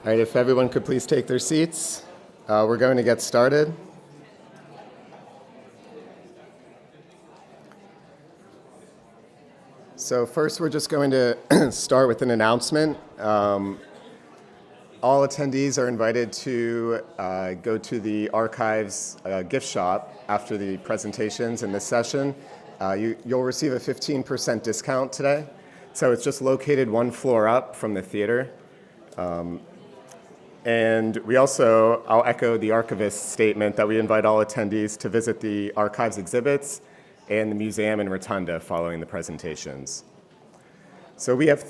All right, if everyone could please take their seats. We're going to get started. So first, we're just going to start with an announcement. All attendees are invited to go to the archives gift shop after the presentations in this session. You'll receive a 15% discount today. So it's just located one floor up from the theater. And we also, I'll echo the archivist's statement that we invite all attendees to visit the archives exhibits and the museum and rotunda following the presentations. So we have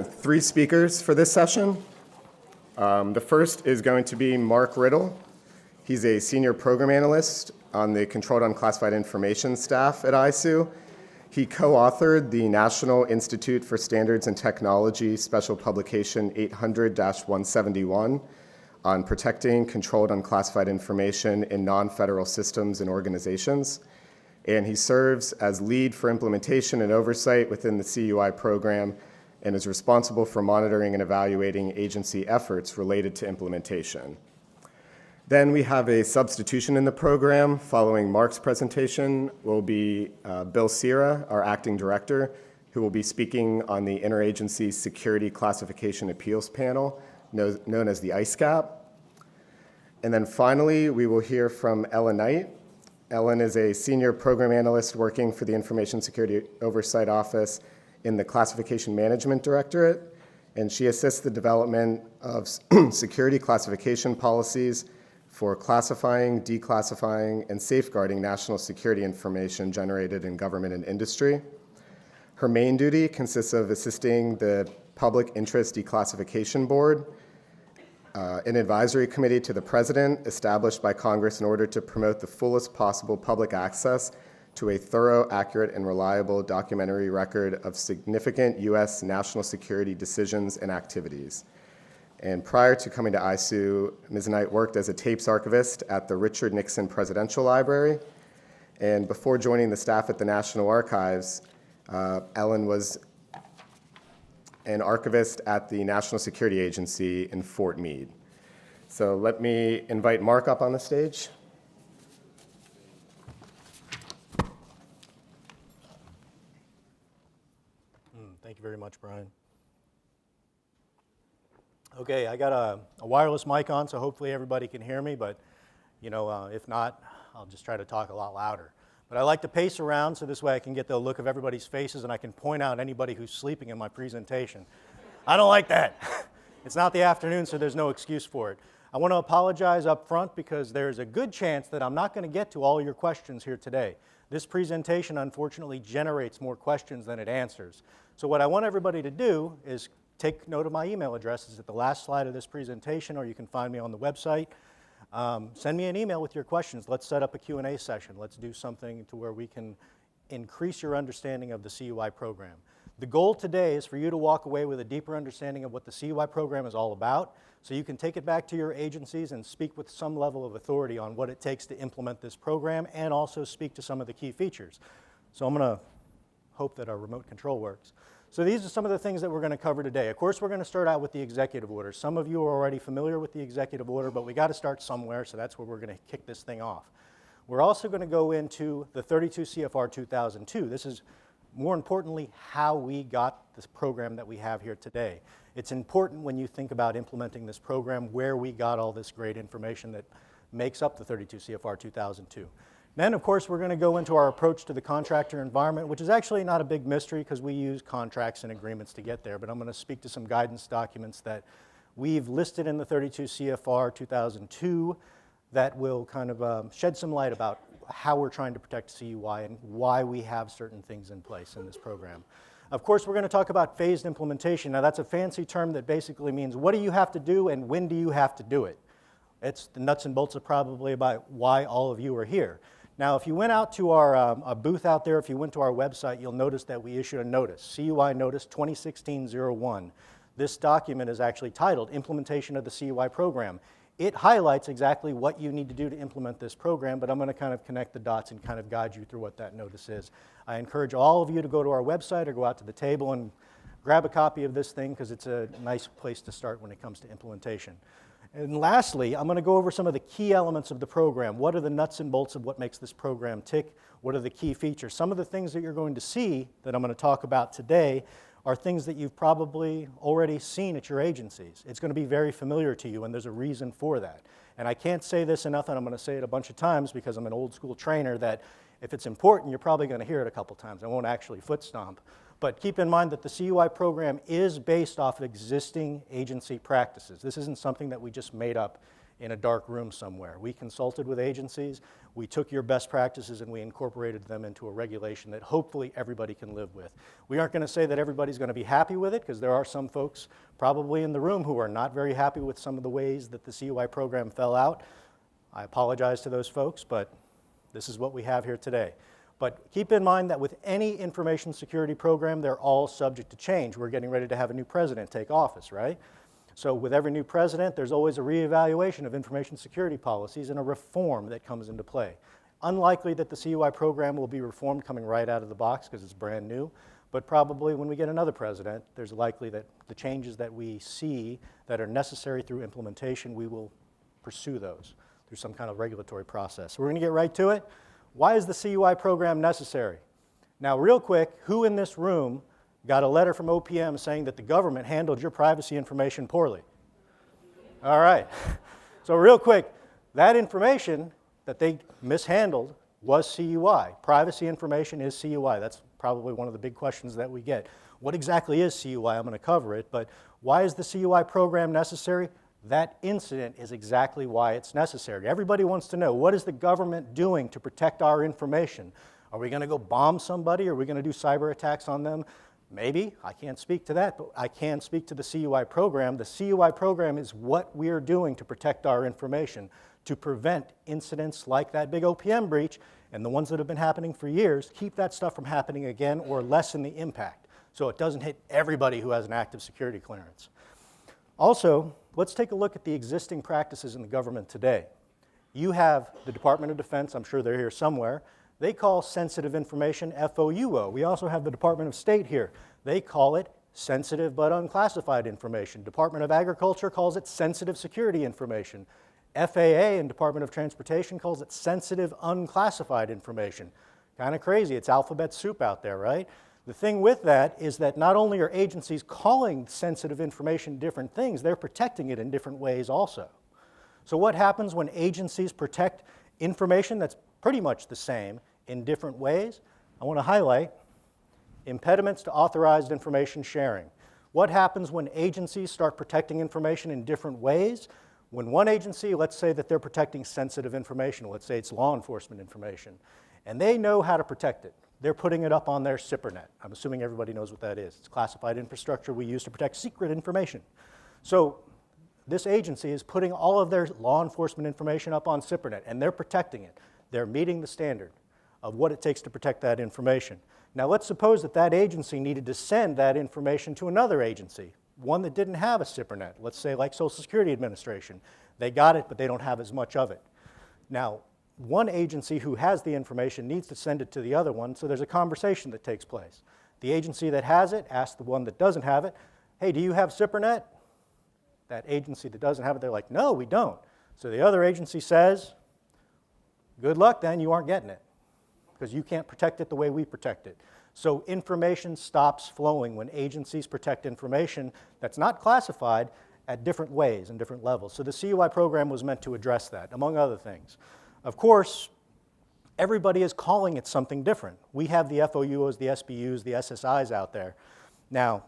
three speakers for this session. The first is going to be Mark Riddle. He's a senior program analyst on the Controlled Unclassified Information staff at ISOO. He co-authored the National Institute for Standards and Technology Special Publication 800-171 on protecting controlled unclassified information in non-federal systems and organizations. And he serves as lead for implementation and oversight within the CUI program and is responsible for monitoring and evaluating agency efforts related to implementation. Then we have a substitution in the program. Following Mark's presentation will be Bill Cira, our acting director, who will be speaking on the Interagency Security Classification Appeals Panel, known as the ISCAP. And then finally, we will hear from Ellen Knight. Ellen is a senior program analyst working for the Information Security Oversight Office in the Classification Management Directorate, and she assists the development of security classification policies for classifying, declassifying, and safeguarding national security information generated in government and industry. Her main duty consists of assisting the Public Interest Declassification Board, an advisory committee to the President established by Congress in order to promote the fullest possible public access to a thorough, accurate, and reliable documentary record of significant U.S. national security decisions and activities. And prior to coming to ISOO, Ms. Knight worked as a tapes archivist at the Richard Nixon Presidential Library. And before joining the staff at the National Archives, Ellen was an archivist at the National Security Agency in Fort Meade. So let me invite Mark up on the stage. Thank you very much, Brian. Okay, I got a wireless mic on, so hopefully everybody can hear me, but if not, I'll just try to talk a lot louder. But I like to pace around so this way I can get the look of everybody's faces and I can point out anybody who's sleeping in my presentation. I don't like that. It's not the afternoon, so there's no excuse for it. I want to apologize up front because there's a good chance that I'm not going to get to all your questions here today. This presentation, unfortunately, generates more questions than it answers. So what I want everybody to do is take note of my email address. It's at the last slide of this presentation, or you can find me on the website. Send me an email with your questions. Let's set up a Q&A session. Let's do something to where we can increase your understanding of the CUI program. The goal today is for you to walk away with a deeper understanding of what the CUI program is all about, so you can take it back to your agencies and speak with some level of authority on what it takes to implement this program and also speak to some of the key features. So I'm going to hope that our remote control works. So these are some of the things that we're going to cover today. Of course, we're going to start out with the executive order. Some of you are already familiar with the executive order, but we got to start somewhere, so that's where we're going to kick this thing off. We're also going to go into the 32 CFR 2002. This is, more importantly, how we got this program that we have here today. It's important when you think about implementing this program where we got all this great information that makes up the 32 CFR 2002. Then, of course, we're going to go into our approach to the contractor environment, which is actually not a big mystery because we use contracts and agreements to get there, but I'm going to speak to some guidance documents that we've listed in the 32 CFR 2002 that will kind of shed some light about how we're trying to protect CUI and why we have certain things in place in this program. Of course, we're going to talk about phased implementation. Now, that's a fancy term that basically means what do you have to do and when do you have to do it? It's the nuts and bolts of probably about why all of you are here. Now, if you went out to our booth out there, if you went to our website, you'll notice that we issued a notice, CUI Notice 2016-01. This document is actually titled Implementation of the CUI Program. It highlights exactly what you need to do to implement this program, but I'm going to kind of connect the dots and kind of guide you through what that notice is. I encourage all of you to go to our website or go out to the table and grab a copy of this thing because it's a nice place to start when it comes to implementation. And lastly, I'm going to go over some of the key elements of the program. What are the nuts and bolts of what makes this program tick? What are the key features? Some of the things that you're going to see that I'm going to talk about today are things that you've probably already seen at your agencies. It's going to be very familiar to you, and there's a reason for that. And I can't say this enough, and I'm going to say it a bunch of times because I'm an old school trainer, that if it's important, you're probably going to hear it a couple times. I won't actually foot stomp. But keep in mind that the CUI program is based off of existing agency practices. This isn't something that we just made up in a dark room somewhere. We consulted with agencies, we took your best practices and we incorporated them into a regulation that hopefully everybody can live with. We aren't going to say that everybody's going to be happy with it, because there are some folks probably in the room who are not very happy with some of the ways that the CUI program fell out. I apologize to those folks, but this is what we have here today. But keep in mind that with any information security program, they're all subject to change. We're getting ready to have a new president take office, right? So with every new president, there's always a reevaluation of information security policies and a reform that comes into play. Unlikely that the CUI program will be reformed coming right out of the box because it's brand new, but probably when we get another president, there's likely that the changes that we see that are necessary through implementation, we will pursue those through some kind of regulatory process. So we're going to get right to it. Why is the CUI program necessary? Now, real quick, who in this room got a letter from OPM saying that the government handled your privacy information poorly? All right. So real quick, that information that they mishandled was CUI. Privacy information is CUI. That's probably one of the big questions that we get. What exactly is CUI? I'm going to cover it, but why is the CUI program necessary? That incident is exactly why it's necessary. Everybody wants to know, what is the government doing to protect our information? Are we going to go bomb somebody? Are we going to do cyber attacks on them? Maybe. I can't speak to that, but I can speak to the CUI program. The CUI program is what we are doing to protect our information, to prevent incidents like that big OPM breach and the ones that have been happening for years, keep that stuff from happening again or lessen the impact so it doesn't hit everybody who has an active security clearance. Also, let's take a look at the existing practices in the government today. You have the Department of Defense, I'm sure they're here somewhere. They call sensitive information FOUO. We also have the Department of State here. They call it sensitive but unclassified information. Department of Agriculture calls it sensitive security information. FAA and Department of Transportation calls it sensitive unclassified information. Kind of crazy, it's alphabet soup out there, right? The thing with that is that not only are agencies calling sensitive information different things, they're protecting it in different ways also. So what happens when agencies protect information that's pretty much the same in different ways? I want to highlight impediments to authorized information sharing. What happens when agencies start protecting information in different ways? When one agency, let's say that they're protecting sensitive information, let's say it's law enforcement information, and they know how to protect it. They're putting it up on their SIPRnet. I'm assuming everybody knows what that is. It's classified infrastructure we use to protect secret information. So this agency is putting all of their law enforcement information up on SIPRnet, and they're protecting it. They're meeting the standard of what it takes to protect that information. Now let's suppose that that agency needed to send that information to another agency, one that didn't have a SIPRnet, let's say like Social Security Administration. They got it, but they don't have as much of it. Now, one agency who has the information needs to send it to the other one, so there's a conversation that takes place. The agency that has it asks the one that doesn't have it, hey, do you have SIPRnet? That agency that doesn't have it, they're like, no, we don't. So the other agency says, good luck then, you aren't getting it, because you can't protect it the way we protect it. So information stops flowing when agencies protect information that's not classified at different ways and different levels. So the CUI program was meant to address that, among other things. Of course, everybody is calling it something different. We have the FOUOs, the SBUs, the SSIs out there. Now,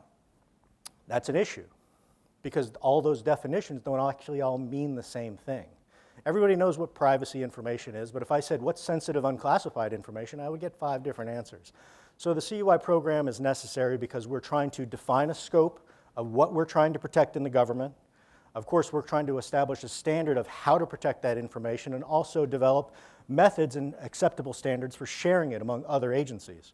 that's an issue because all those definitions don't actually all mean the same thing. Everybody knows what privacy information is, but if I said what's sensitive unclassified information, I would get 5 different answers. So the CUI program is necessary because we're trying to define a scope of what we're trying to protect in the government. Of course, we're trying to establish a standard of how to protect that information and also develop methods and acceptable standards for sharing it among other agencies.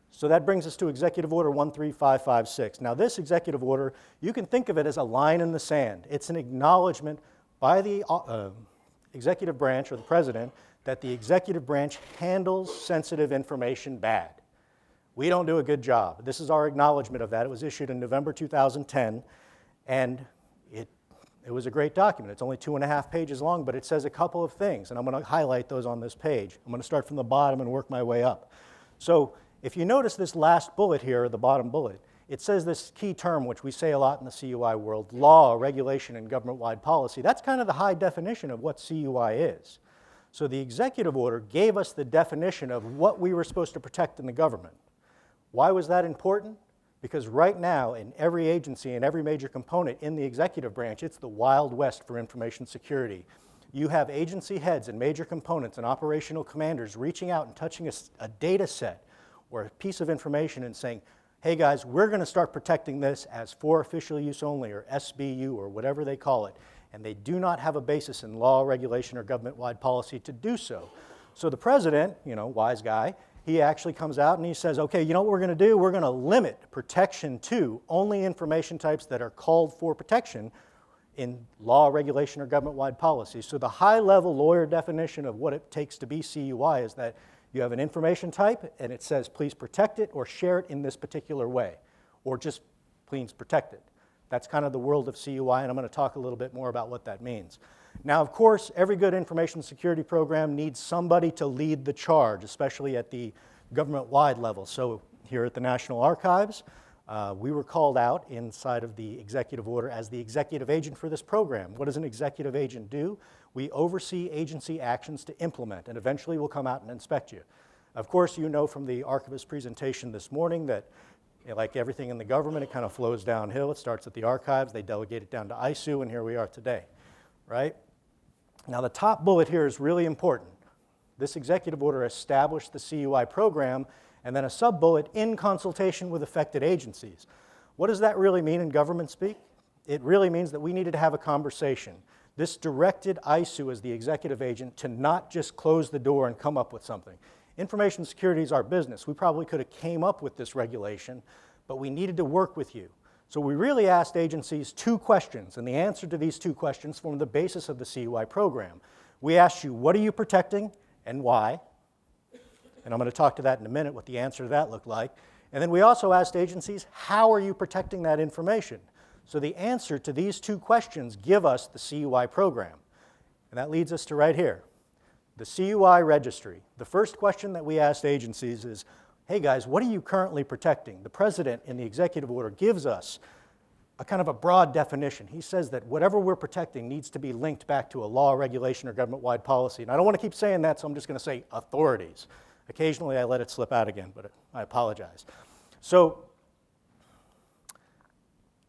So that brings us to Executive Order 13556. Now this executive order, you can think of it as a line in the sand. It's an acknowledgement by the executive branch or the president that the executive branch handles sensitive information bad. we don't do a good job. This is our acknowledgement of that. It was issued in November 2010, and it was a great document. It's only 2.5 pages long, but it says a couple of things, and I'm going to highlight those on this page. I'm going to start from the bottom and work my way up. So if you notice this last bullet here, the bottom bullet, it says this key term, which we say a lot in the CUI world, law, regulation, and government-wide policy. That's kind of the high definition of what CUI is. So the executive order gave us the definition of what we were supposed to protect in the government. Why was that important? Because right now, in every agency and every major component in the executive branch, it's the Wild West for information security. You have agency heads and major components and operational commanders reaching out and touching a data set or a piece of information and saying, hey guys, we're going to start protecting this as for official use only, or SBU, or whatever they call it. And they do not have a basis in law, regulation, or government-wide policy to do so. So the president, wise guy, he actually comes out and he says, okay, you know what we're going to do? We're going to limit protection to only information types that are called for protection in law, regulation, or government-wide policy. So the high-level lawyer definition of what it takes to be CUI is that you have an information type and it says please protect it or share it in this particular way, or just please protect it. That's kind of the world of CUI, and I'm going to talk a little bit more about what that means. Now, of course, every good information security program needs somebody to lead the charge, especially at the government-wide level. So here at the National Archives, we were called out inside of the executive order as the executive agent for this program. What does an executive agent do? We oversee agency actions to implement, and eventually we'll come out and inspect you. Of course, you know from the archivist presentation this morning that like everything in the government, it kind of flows downhill. It starts at the archives, they delegate it down to ISOO, and here we are today, right? Now the top bullet here is really important. This executive order established the CUI program, and then a sub-bullet, in consultation with affected agencies. What does that really mean in government speak? It really means that we needed to have a conversation. This directed ISOO as the executive agent to not just close the door and come up with something. Information security is our business. We probably could have came up with this regulation, but we needed to work with you. So we really asked agencies 2 questions, and the answer to these 2 questions formed the basis of the CUI program. We asked you, what are you protecting and why? And I'm going to talk to that in a minute, what the answer to that looked like. And then we also asked agencies, how are you protecting that information? So the answer to these 2 questions give us the CUI program. And that leads us to right here, the CUI Registry. The first question that we asked agencies is, hey guys, what are you currently protecting? The president in the executive order gives us a kind of a broad definition. He says that whatever we're protecting needs to be linked back to a law, regulation, or government-wide policy. And I don't want to keep saying that, so I'm just going to say authorities. Occasionally I let it slip out again, but I apologize. So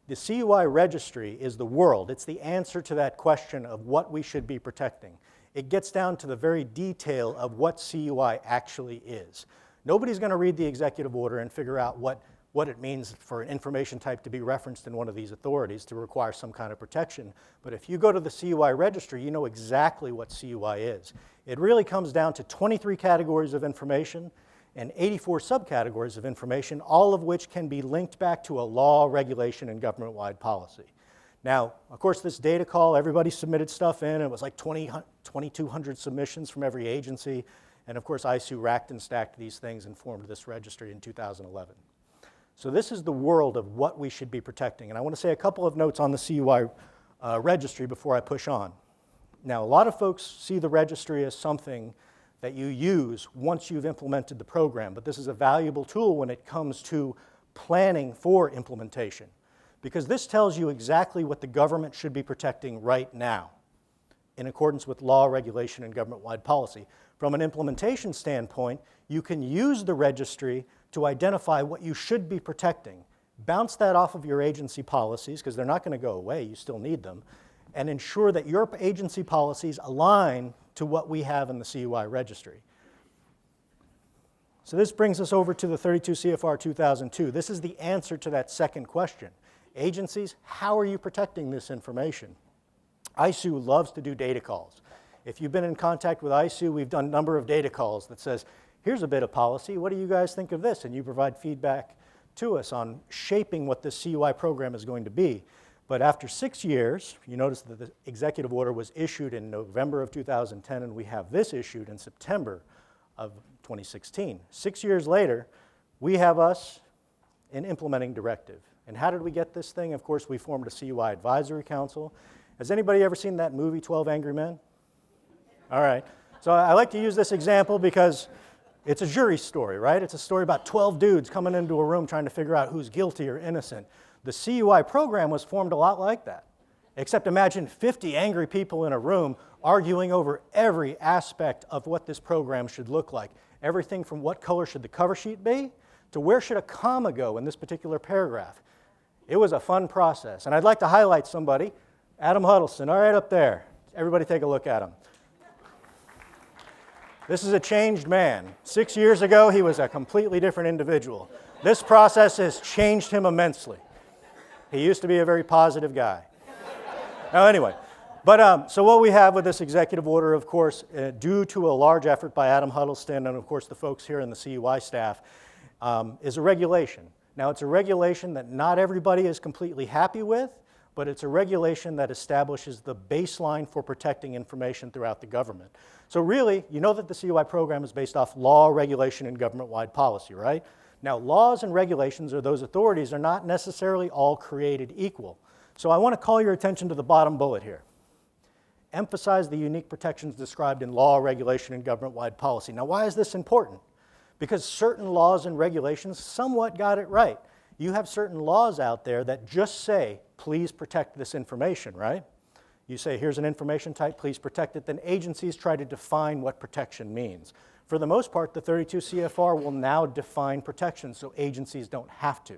the CUI Registry is the world. It's the answer to that question of what we should be protecting. It gets down to the very detail of what CUI actually is. Nobody's going to read the executive order and figure out what it means for an information type to be referenced in one of these authorities to require some kind of protection. But if you go to the CUI Registry, you know exactly what CUI is. It really comes down to 23 categories of information and 84 subcategories of information, all of which can be linked back to a law, regulation, and government-wide policy. Now, of course, this data call, everybody submitted stuff in. It was like 2,200 submissions from every agency. And of course, ISOO racked and stacked these things and formed this registry in 2011. So this is the world of what we should be protecting. And I want to say a couple of notes on the CUI registry before I push on. Now, a lot of folks see the registry as something that you use once you've implemented the program, but this is a valuable tool when it comes to planning for implementation, because this tells you exactly what the government should be protecting right now in accordance with law, regulation, and government-wide policy. From an implementation standpoint, you can use the registry to identify what you should be protecting, bounce that off of your agency policies, because they're not going to go away, you still need them, and ensure that your agency policies align to what we have in the CUI registry. So this brings us over to the 32 CFR 2002. This is the answer to that second question. Agencies, how are you protecting this information? ISOO loves to do data calls. If you've been in contact with ISOO, we've done a number of data calls that says, here's a bit of policy, what do you guys think of this? And you provide feedback to us on shaping what this CUI program is going to be. But after 6 years, you notice that the executive order was issued in November of 2010, and we have this issued in September of 2016. 6 years later, we have us an implementing directive. And how did we get this thing? Of course, we formed a CUI advisory council. Has anybody ever seen that movie, 12 Angry Men? All right. So I like to use this example because it's a jury story, right? It's a story about 12 dudes coming into a room trying to figure out who's guilty or innocent. The CUI program was formed a lot like that. Except imagine 50 angry people in a room arguing over every aspect of what this program should look like. Everything from what color should the cover sheet be to where should a comma go in this particular paragraph. It was a fun process. And I'd like to highlight somebody, Adam Huddleston, all right up there. Everybody take a look at him. This is a changed man. 6 years ago, he was a completely different individual. This process has changed him immensely. He used to be a very positive guy. Now, anyway, so what we have with this executive order, of course, due to a large effort by Adam Huddleston and, of course, the folks here in the CUI staff, is a regulation. Now, it's a regulation that not everybody is completely happy with, but it's a regulation that establishes the baseline for protecting information throughout the government. So really, you know that the CUI program is based off law, regulation, and government-wide policy, right? Now, laws and regulations, or those authorities, are not necessarily all created equal. So I want to call your attention to the bottom bullet here. Emphasize the unique protections described in law, regulation, and government-wide policy. Now, why is this important? Because certain laws and regulations somewhat got it right. You have certain laws out there that just say, please protect this information, right? You say, here's an information type, please protect it. Then agencies try to define what protection means. For the most part, the 32 CFR will now define protection, so agencies don't have to.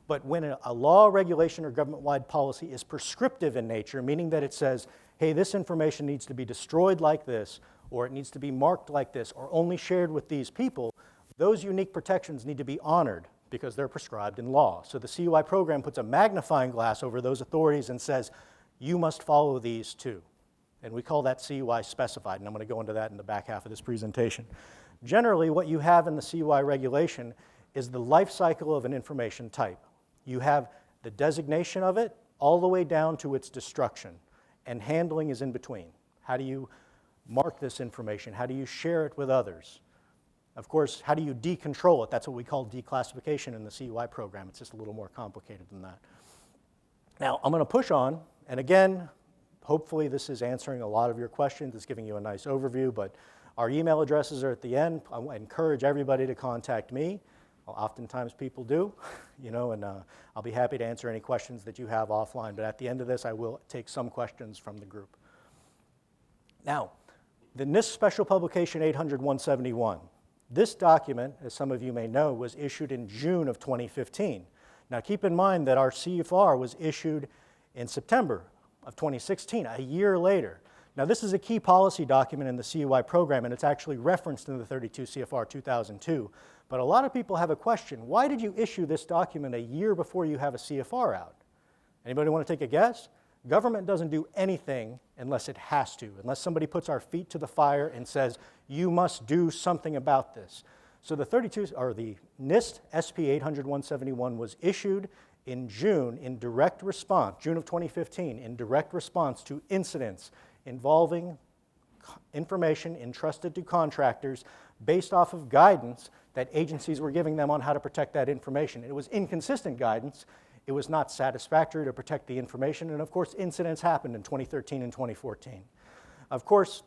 But when a law, regulation, or government-wide policy is prescriptive in nature, meaning that it says, hey, this information needs to be destroyed like this, or it needs to be marked like this, or only shared with these people, those unique protections need to be honored because they're prescribed in law. So the CUI program puts a magnifying glass over those authorities and says, you must follow these too. And we call that CUI Specified, and I'm going to go into that in the back half of this presentation. Generally, what you have in the CUI regulation is the life cycle of an information type. You have the designation of it all the way down to its destruction, and handling is in between. How do you mark this information? How do you share it with others? Of course, how do you decontrol it? That's what we call declassification in the CUI program. It's just a little more complicated than that. Now, I'm going to push on, and again, hopefully this is answering a lot of your questions. It's giving you a nice overview, but our email addresses are at the end. I encourage everybody to contact me. Well, oftentimes people do, and I'll be happy to answer any questions that you have offline, but at the end of this, I will take some questions from the group. Now, the NIST Special Publication 800-171. This document, as some of you may know, was issued in June of 2015. Now keep in mind that our CFR was issued in September of 2016, a year later. Now this is a key policy document in the CUI program, and it's actually referenced in the 32 CFR 2002. But a lot of people have a question. Why did you issue this document a year before you have a CFR out? Anybody want to take a guess? Government doesn't do anything unless it has to, unless somebody puts our feet to the fire and says, you must do something about this. So the NIST SP 800-171 was issued in June in direct response, June of 2015, in direct response to incidents involving information entrusted to contractors based off of guidance that agencies were giving them on how to protect that information. It was inconsistent guidance. It was not satisfactory to protect the information, and of course, incidents happened in 2013 and 2014. Of course,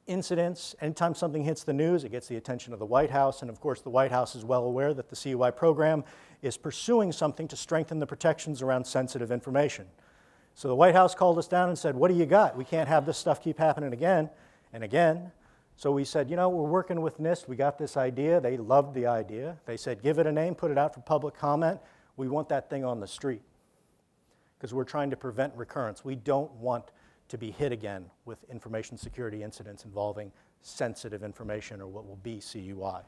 incidents, anytime something hits the news, it gets the attention of the White House, and of course, the White House is well aware that the CUI program is pursuing something to strengthen the protections around sensitive information. So the White House called us down and said, what do you got? We can't have this stuff keep happening again and again. So we said, we're working with NIST. We got this idea. They loved the idea. They said, give it a name, put it out for public comment. We want that thing on the street because we're trying to prevent recurrence. We don't want to be hit again with information security incidents involving sensitive information, or what will be CUI.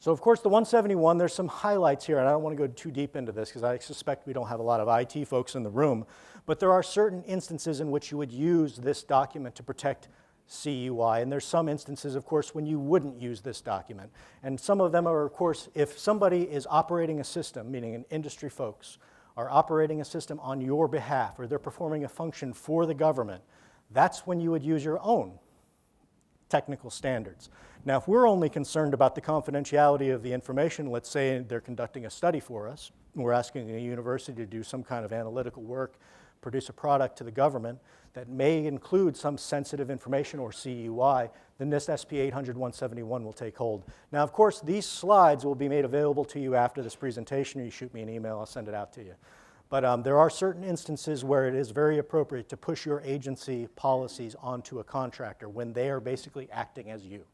So of course the 171, there's some highlights here, and I don't want to go too deep into this because I suspect we don't have a lot of IT folks in the room, but there are certain instances in which you would use this document to protect CUI, and there's some instances, of course, when you wouldn't use this document. And some of them are, of course, if somebody is operating a system, meaning an industry folks, are operating a system on your behalf, or they're performing a function for the government, that's when you would use your own technical standards. Now, if we're only concerned about the confidentiality of the information, let's say they're conducting a study for us, and we're asking a university to do some kind of analytical work, produce a product to the government that may include some sensitive information or CUI, the NIST SP 800-171 will take hold. Now, of course, these slides will be made available to you after this presentation, or you shoot me an email, I'll send it out to you. But there are certain instances where it is very appropriate to push your agency policies onto a contractor when they are basically acting as you.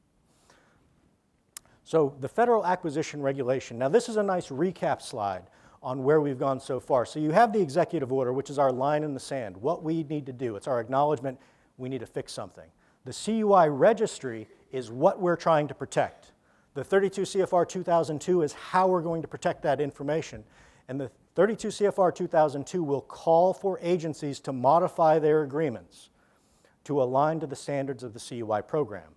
So the Federal Acquisition Regulation. Now, this is a nice recap slide on where we've gone so far. So you have the executive order, which is our line in the sand, what we need to do. It's our acknowledgement we need to fix something. The CUI Registry is what we're trying to protect. The 32 CFR 2002 is how we're going to protect that information. And the 32 CFR 2002 will call for agencies to modify their agreements to align to the standards of the CUI program.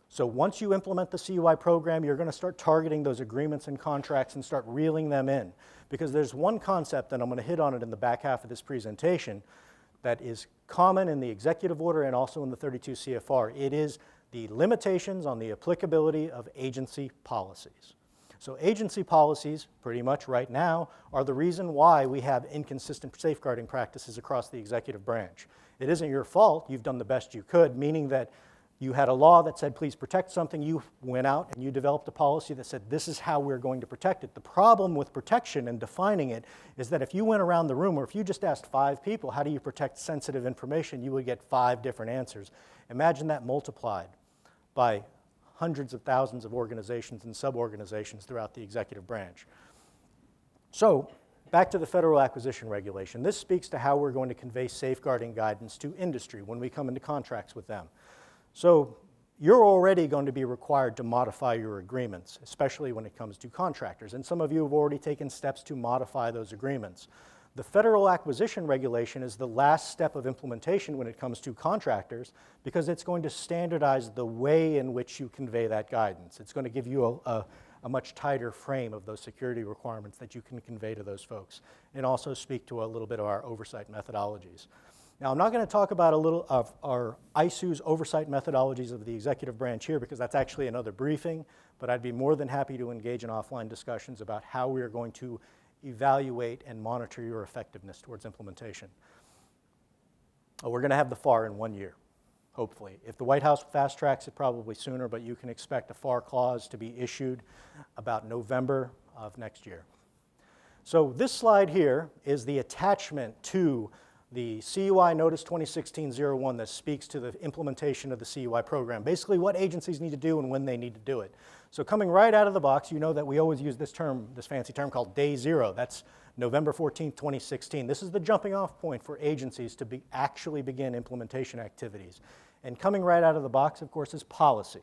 So once you implement the CUI program, you're going to start targeting those agreements and contracts and start reeling them in. Because there's one concept, and I'm going to hit on it in the back half of this presentation, that is common in the executive order and also in the 32 CFR. It is the limitations on the applicability of agency policies. So agency policies, pretty much right now, are the reason why we have inconsistent safeguarding practices across the executive branch. It isn't your fault. You've done the best you could, meaning that you had a law that said, please protect something. You went out and you developed a policy that said, this is how we're going to protect it. The problem with protection and defining it is that if you went around the room, or if you just asked 5 people, how do you protect sensitive information, you would get 5 different answers. Imagine that multiplied by hundreds of thousands of organizations and sub-organizations throughout the executive branch. So, back to the Federal Acquisition Regulation. This speaks to how we're going to convey safeguarding guidance to industry when we come into contracts with them. So you're already going to be required to modify your agreements, especially when it comes to contractors. And some of you have already taken steps to modify those agreements. The Federal Acquisition Regulation is the last step of implementation when it comes to contractors because it's going to standardize the way in which you convey that guidance. It's going to give you a much tighter frame of those security requirements that you can convey to those folks, and also speak to a little bit of our oversight methodologies. Now, I'm not going to talk about a little of our ISOO's oversight methodologies of the executive branch here because that's actually another briefing, but I'd be more than happy to engage in offline discussions about how we are going to evaluate and monitor your effectiveness towards implementation. We're going to have the FAR in 1 year, hopefully. If the White House fast tracks it, probably sooner, but you can expect a FAR clause to be issued about November of next year. So this slide here is the attachment to the CUI Notice 2016-01 that speaks to the implementation of the CUI program. Basically what agencies need to do and when they need to do it. So coming right out of the box, you know that we always use this term, this fancy term called Day Zero. That's November 14, 2016. This is the jumping off point for agencies to actually begin implementation activities. And coming right out of the box, of course, is policy.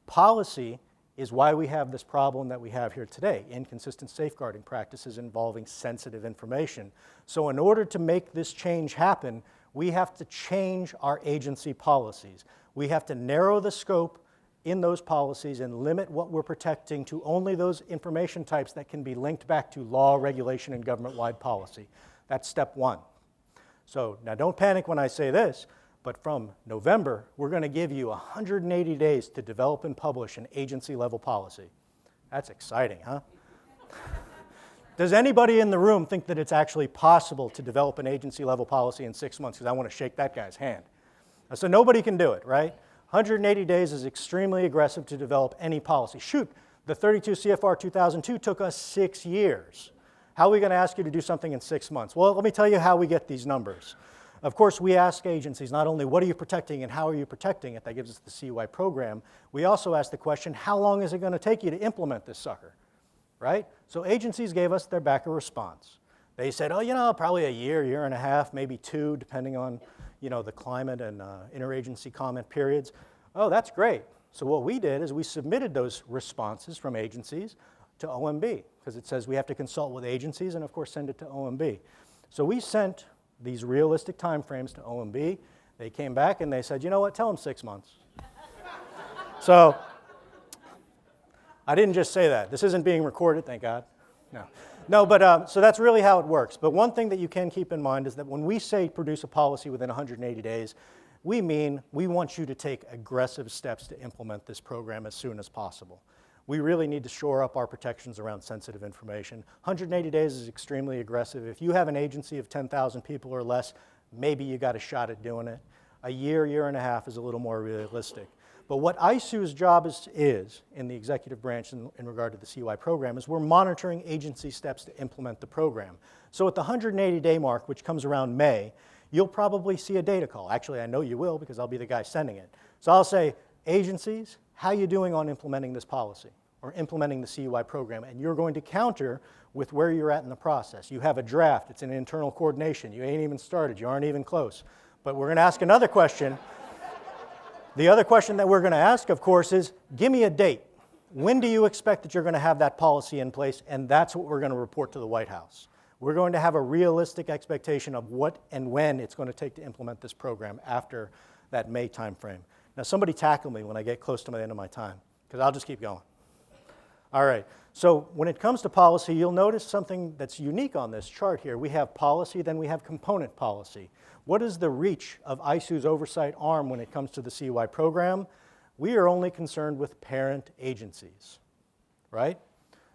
Policy is why we have this problem that we have here today, inconsistent safeguarding practices involving sensitive information. So in order to make this change happen, we have to change our agency policies. We have to narrow the scope in those policies and limit what we're protecting to only those information types that can be linked back to law, regulation, and government-wide policy. That's step 1. So now don't panic when I say this, but from November, we're going to give you 180 days to develop and publish an agency-level policy. That's exciting, huh? Does anybody in the room think that it's actually possible to develop an agency-level policy in 6 months? Because I want to shake that guy's hand. So nobody can do it, right? 180 days is extremely aggressive to develop any policy. Shoot, the 32 CFR 2002 took us 6 years. How are we going to ask you to do something in 6 months? Well, let me tell you how we get these numbers. Of course, we ask agencies not only what are you protecting and how are you protecting it, that gives us the CUI program, we also ask the question, how long is it going to take you to implement this sucker, right? So agencies gave us their back a response. They said, oh, you know, probably a year, year and a half, maybe 2, depending on, you know, the climate and interagency comment periods. Oh, that's great. So what we did is we submitted those responses from agencies to OMB, because it says we have to consult with agencies and, of course, send it to OMB. So we sent these realistic timeframes to OMB. They came back and they said, you know what, tell them 6 months. So I didn't just say that. This isn't being recorded, thank God. No, but so that's really how it works. But one thing that you can keep in mind is that when we say produce a policy within 180 days, we mean we want you to take aggressive steps to implement this program as soon as possible. We really need to shore up our protections around sensitive information. 180 days is extremely aggressive. If you have an agency of 10,000 people or less, maybe you got a shot at doing it. A year, year and a half is a little more realistic. But what ISOO's job is in the executive branch in regard to the CUI program is we're monitoring agency steps to implement the program. So at the 180-day mark, which comes around May, you'll probably see a data call. Actually, I know you will because I'll be the guy sending it. So I'll say, agencies, how you doing on implementing this policy or implementing the CUI program? And you're going to counter with where you're at in the process. You have a draft. It's an internal coordination. You ain't even started. You aren't even close. But we're going to ask another question. The other question that we're going to ask, of course, is give me a date. When do you expect that you're going to have that policy in place? And that's what we're going to report to the White House. We're going to have a realistic expectation of what and when it's going to take to implement this program after that May timeframe. Now, somebody tackle me when I get close to the end of my time, because I'll just keep going. All right, so when it comes to policy, you'll notice something that's unique on this chart here. We have policy, then we have component policy. What is the reach of ISOO's oversight arm when it comes to the CUI program? We are only concerned with parent agencies, right?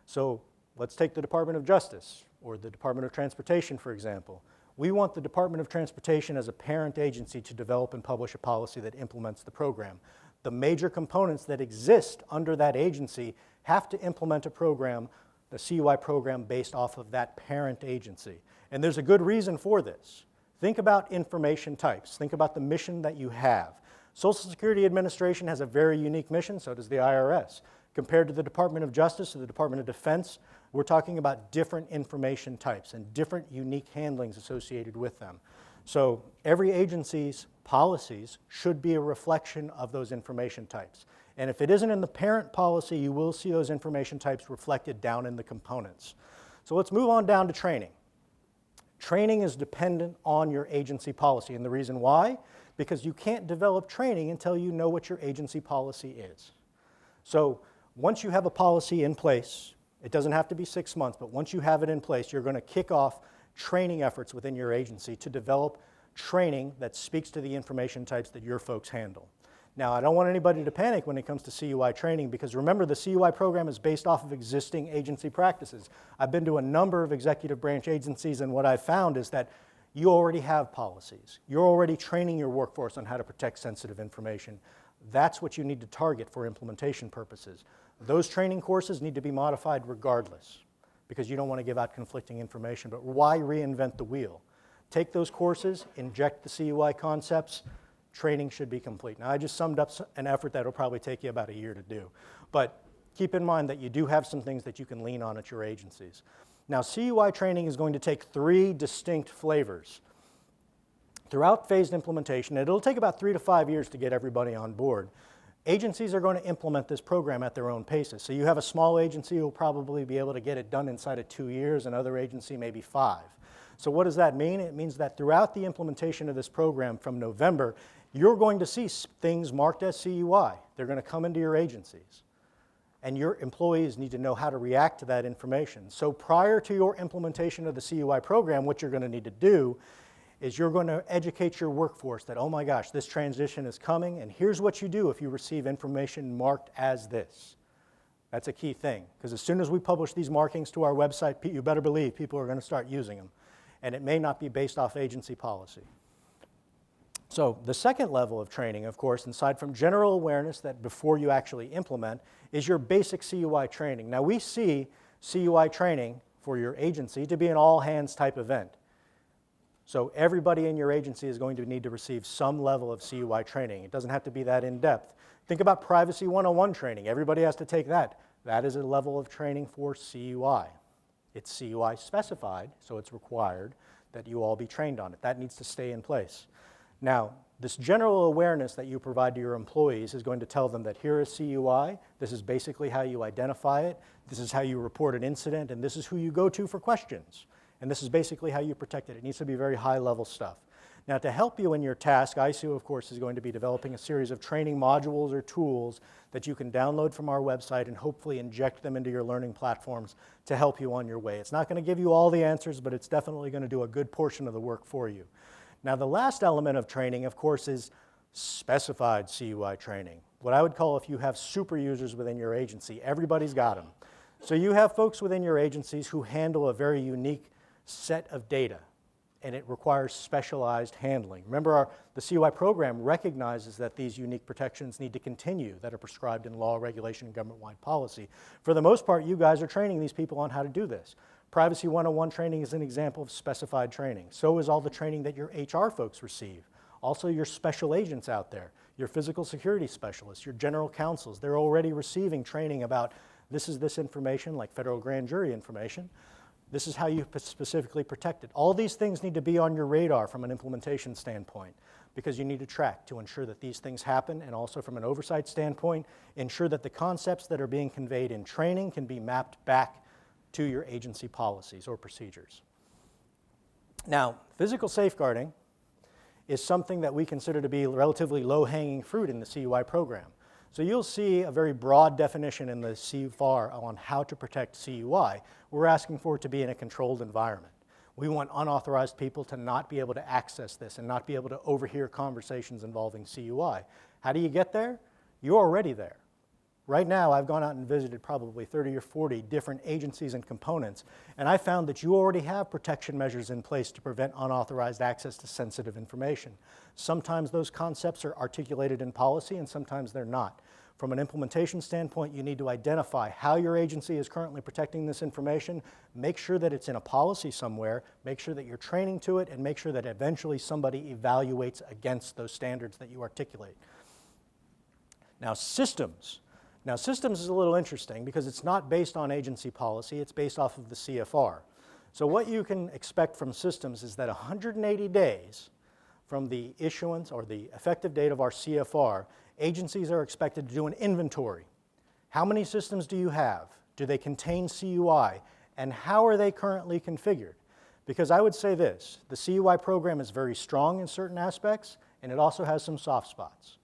So let's take the Department of Justice or the Department of Transportation, for example. We want the Department of Transportation as a parent agency to develop and publish a policy that implements the program. The major components that exist under that agency have to implement a program, the CUI program, based off of that parent agency. And there's a good reason for this. Think about information types. Think about the mission that you have. Social Security Administration has a very unique mission, so does the IRS. Compared to the Department of Justice or the Department of Defense, we're talking about different information types and different unique handlings associated with them. So every agency's policies should be a reflection of those information types. And if it isn't in the parent policy, you will see those information types reflected down in the components. So let's move on down to training. Training is dependent on your agency policy, and the reason why? Because you can't develop training until you know what your agency policy is. So once you have a policy in place, it doesn't have to be 6 months, but once you have it in place, you're going to kick off training efforts within your agency to develop training that speaks to the information types that your folks handle. Now, I don't want anybody to panic when it comes to CUI training because remember, the CUI program is based off of existing agency practices. I've been to a number of executive branch agencies, and what I've found is that you already have policies. You're already training your workforce on how to protect sensitive information. That's what you need to target for implementation purposes. Those training courses need to be modified regardless because you don't want to give out conflicting information, but why reinvent the wheel? Take those courses, inject the CUI concepts, training should be complete. Now, I just summed up an effort that will probably take you about a year to do. But keep in mind that you do have some things that you can lean on at your agencies. Now, CUI training is going to take 3 distinct flavors. Throughout phased implementation, it'll take about 3 to 5 years to get everybody on board. Agencies are going to implement this program at their own paces. So you have a small agency who will probably be able to get it done inside of 2 years, another agency maybe 5. So what does that mean? It means that throughout the implementation of this program from November, you're going to see things marked as CUI. They're going to come into your agencies. And your employees need to know how to react to that information. So prior to your implementation of the CUI program, what you're going to need to do is you're going to educate your workforce that, oh my gosh, this transition is coming, and here's what you do if you receive information marked as this. That's a key thing, because as soon as we publish these markings to our website, you better believe people are going to start using them. And it may not be based off agency policy. So the second level of training, of course, aside from general awareness that before you actually implement, is your basic CUI training. Now, we see CUI training for your agency to be an all-hands type event. So everybody in your agency is going to need to receive some level of CUI training. It doesn't have to be that in-depth. Think about Privacy 101 training. Everybody has to take that. That is a level of training for CUI. It's CUI specified, so it's required that you all be trained on it. That needs to stay in place. Now, this general awareness that you provide to your employees is going to tell them that here is CUI, this is basically how you identify it, this is how you report an incident, and this is who you go to for questions. And this is basically how you protect it. It needs to be very high-level stuff. Now, to help you in your task, ISOO, of course, is going to be developing a series of training modules or tools that you can download from our website and hopefully inject them into your learning platforms to help you on your way. It's not going to give you all the answers, but it's definitely going to do a good portion of the work for you. Now, the last element of training, of course, is specified CUI training. What I would call if you have super users within your agency, everybody's got them. So you have folks within your agencies who handle a very unique set of data, and it requires specialized handling. Remember, the CUI program recognizes that these unique protections need to continue that are prescribed in law, regulation, and government-wide policy. For the most part, you guys are training these people on how to do this. Privacy 101 training is an example of specified training. So is all the training that your HR folks receive. Also, your special agents out there, your physical security specialists, your general counsels, they're already receiving training about this is this information, like federal grand jury information. This is how you specifically protect it. All these things need to be on your radar from an implementation standpoint because you need to track to ensure that these things happen, and also from an oversight standpoint, ensure that the concepts that are being conveyed in training can be mapped back to your agency policies or procedures. Now, physical safeguarding is something that we consider to be relatively low-hanging fruit in the CUI program. So you'll see a very broad definition in the CFAR on how to protect CUI. We're asking for it to be in a controlled environment. We want unauthorized people to not be able to access this and not be able to overhear conversations involving CUI. How do you get there? You're already there. Right now, I've gone out and visited probably 30 or 40 different agencies and components, and I found that you already have protection measures in place to prevent unauthorized access to sensitive information. Sometimes those concepts are articulated in policy, and sometimes they're not. From an implementation standpoint, you need to identify how your agency is currently protecting this information, make sure that it's in a policy somewhere, make sure that you're training to it, and make sure that eventually somebody evaluates against those standards that you articulate. Now, systems. Now, systems is a little interesting because it's not based on agency policy, it's based off of the CFR. So what you can expect from systems is that 180 days from the issuance or the effective date of our CFR, agencies are expected to do an inventory. How many systems do you have? Do they contain CUI? And how are they currently configured? Because I would say this, the CUI program is very strong in certain aspects, and it also has some soft spots.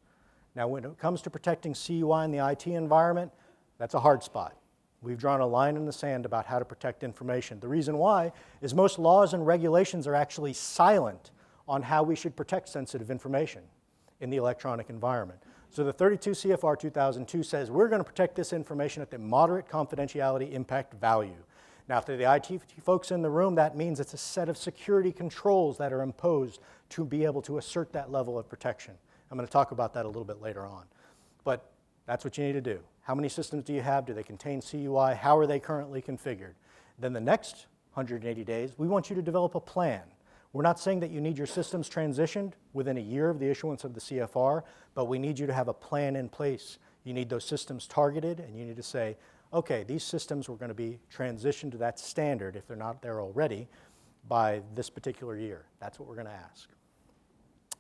Now, when it comes to protecting CUI in the IT environment, that's a hard spot. We've drawn a line in the sand about how to protect information. The reason why is most laws and regulations are actually silent on how we should protect sensitive information in the electronic environment. So the 32 CFR 2002 says we're going to protect this information at the moderate confidentiality impact value. Now, for the IT folks in the room, that means it's a set of security controls that are imposed to be able to assert that level of protection. I'm going to talk about that a little bit later on. But that's what you need to do. How many systems do you have? Do they contain CUI? How are they currently configured? Then the next 180 days, we want you to develop a plan. We're not saying that you need your systems transitioned within a year of the issuance of the CFR, but we need you to have a plan in place. You need those systems targeted, and you need to say, okay, these systems were going to be transitioned to that standard, if they're not there already, by this particular year. That's what we're going to ask.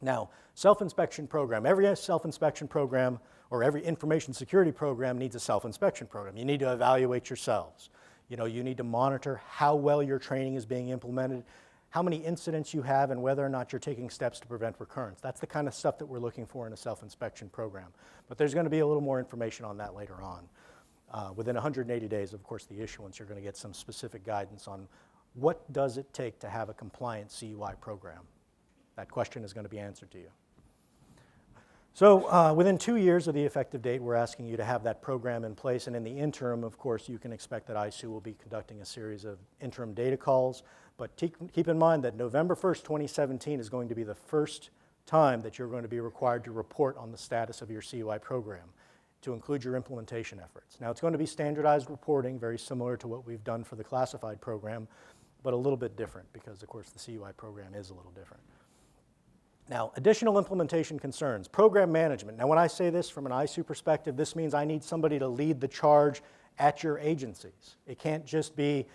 Now, self-inspection program. Every self-inspection program or every information security program needs a self-inspection program. You need to evaluate yourselves. You know, you need to monitor how well your training is being implemented, how many incidents you have, and whether or not you're taking steps to prevent recurrence. That's the kind of stuff that we're looking for in a self-inspection program. But there's going to be a little more information on that later on. Within 180 days, of course, the issuance, you're going to get some specific guidance on what does it take to have a compliant CUI program. That question is going to be answered to you. So within 2 years of the effective date, we're asking you to have that program in place. And in the interim, of course, you can expect that ISOO will be conducting a series of interim data calls. But keep in mind that November 1st, 2017 is going to be the first time that you're going to be required to report on the status of your CUI program to include your implementation efforts. Now, it's going to be standardized reporting, very similar to what we've done for the classified program, but a little bit different because, of course, the CUI program is a little different. Now, additional implementation concerns, program management. Now, when I say this from an ISOO perspective, this means I need somebody to lead the charge at your agencies. It can't just be,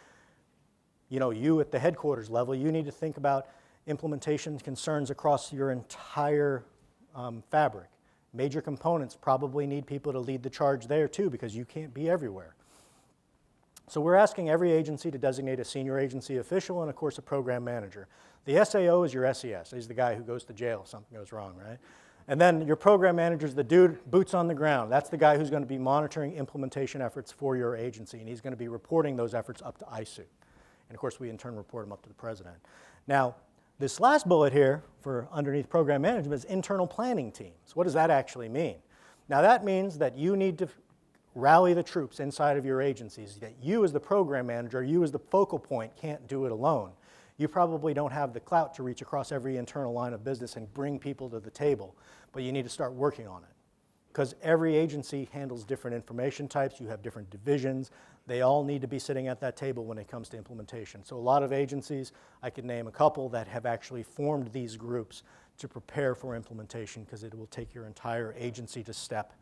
you know, you at the headquarters level. You need to think about implementation concerns across your entire fabric. Major components probably need people to lead the charge there too, because you can't be everywhere. So we're asking every agency to designate a senior agency official and, of course, a program manager. The SAO is your SES. He's the guy who goes to jail if something goes wrong, right? And then your program manager is the dude, boots on the ground. That's the guy who's going to be monitoring implementation efforts for your agency, and he's going to be reporting those efforts up to ISOO. And, of course, we in turn report them up to the president. Now, This last bullet here for underneath program management is internal planning teams. What does that actually mean? Now that means that you need to rally the troops inside of your agencies, that you as the program manager, you as the focal point can't do it alone. You probably don't have the clout to reach across every internal line of business and bring people to the table, but you need to start working on it. Because every agency handles different information types, you have different divisions, they all need to be sitting at that table when it comes to implementation. So a lot of agencies, I could name a couple that have actually formed these groups to prepare for implementation because it will take your entire agency to step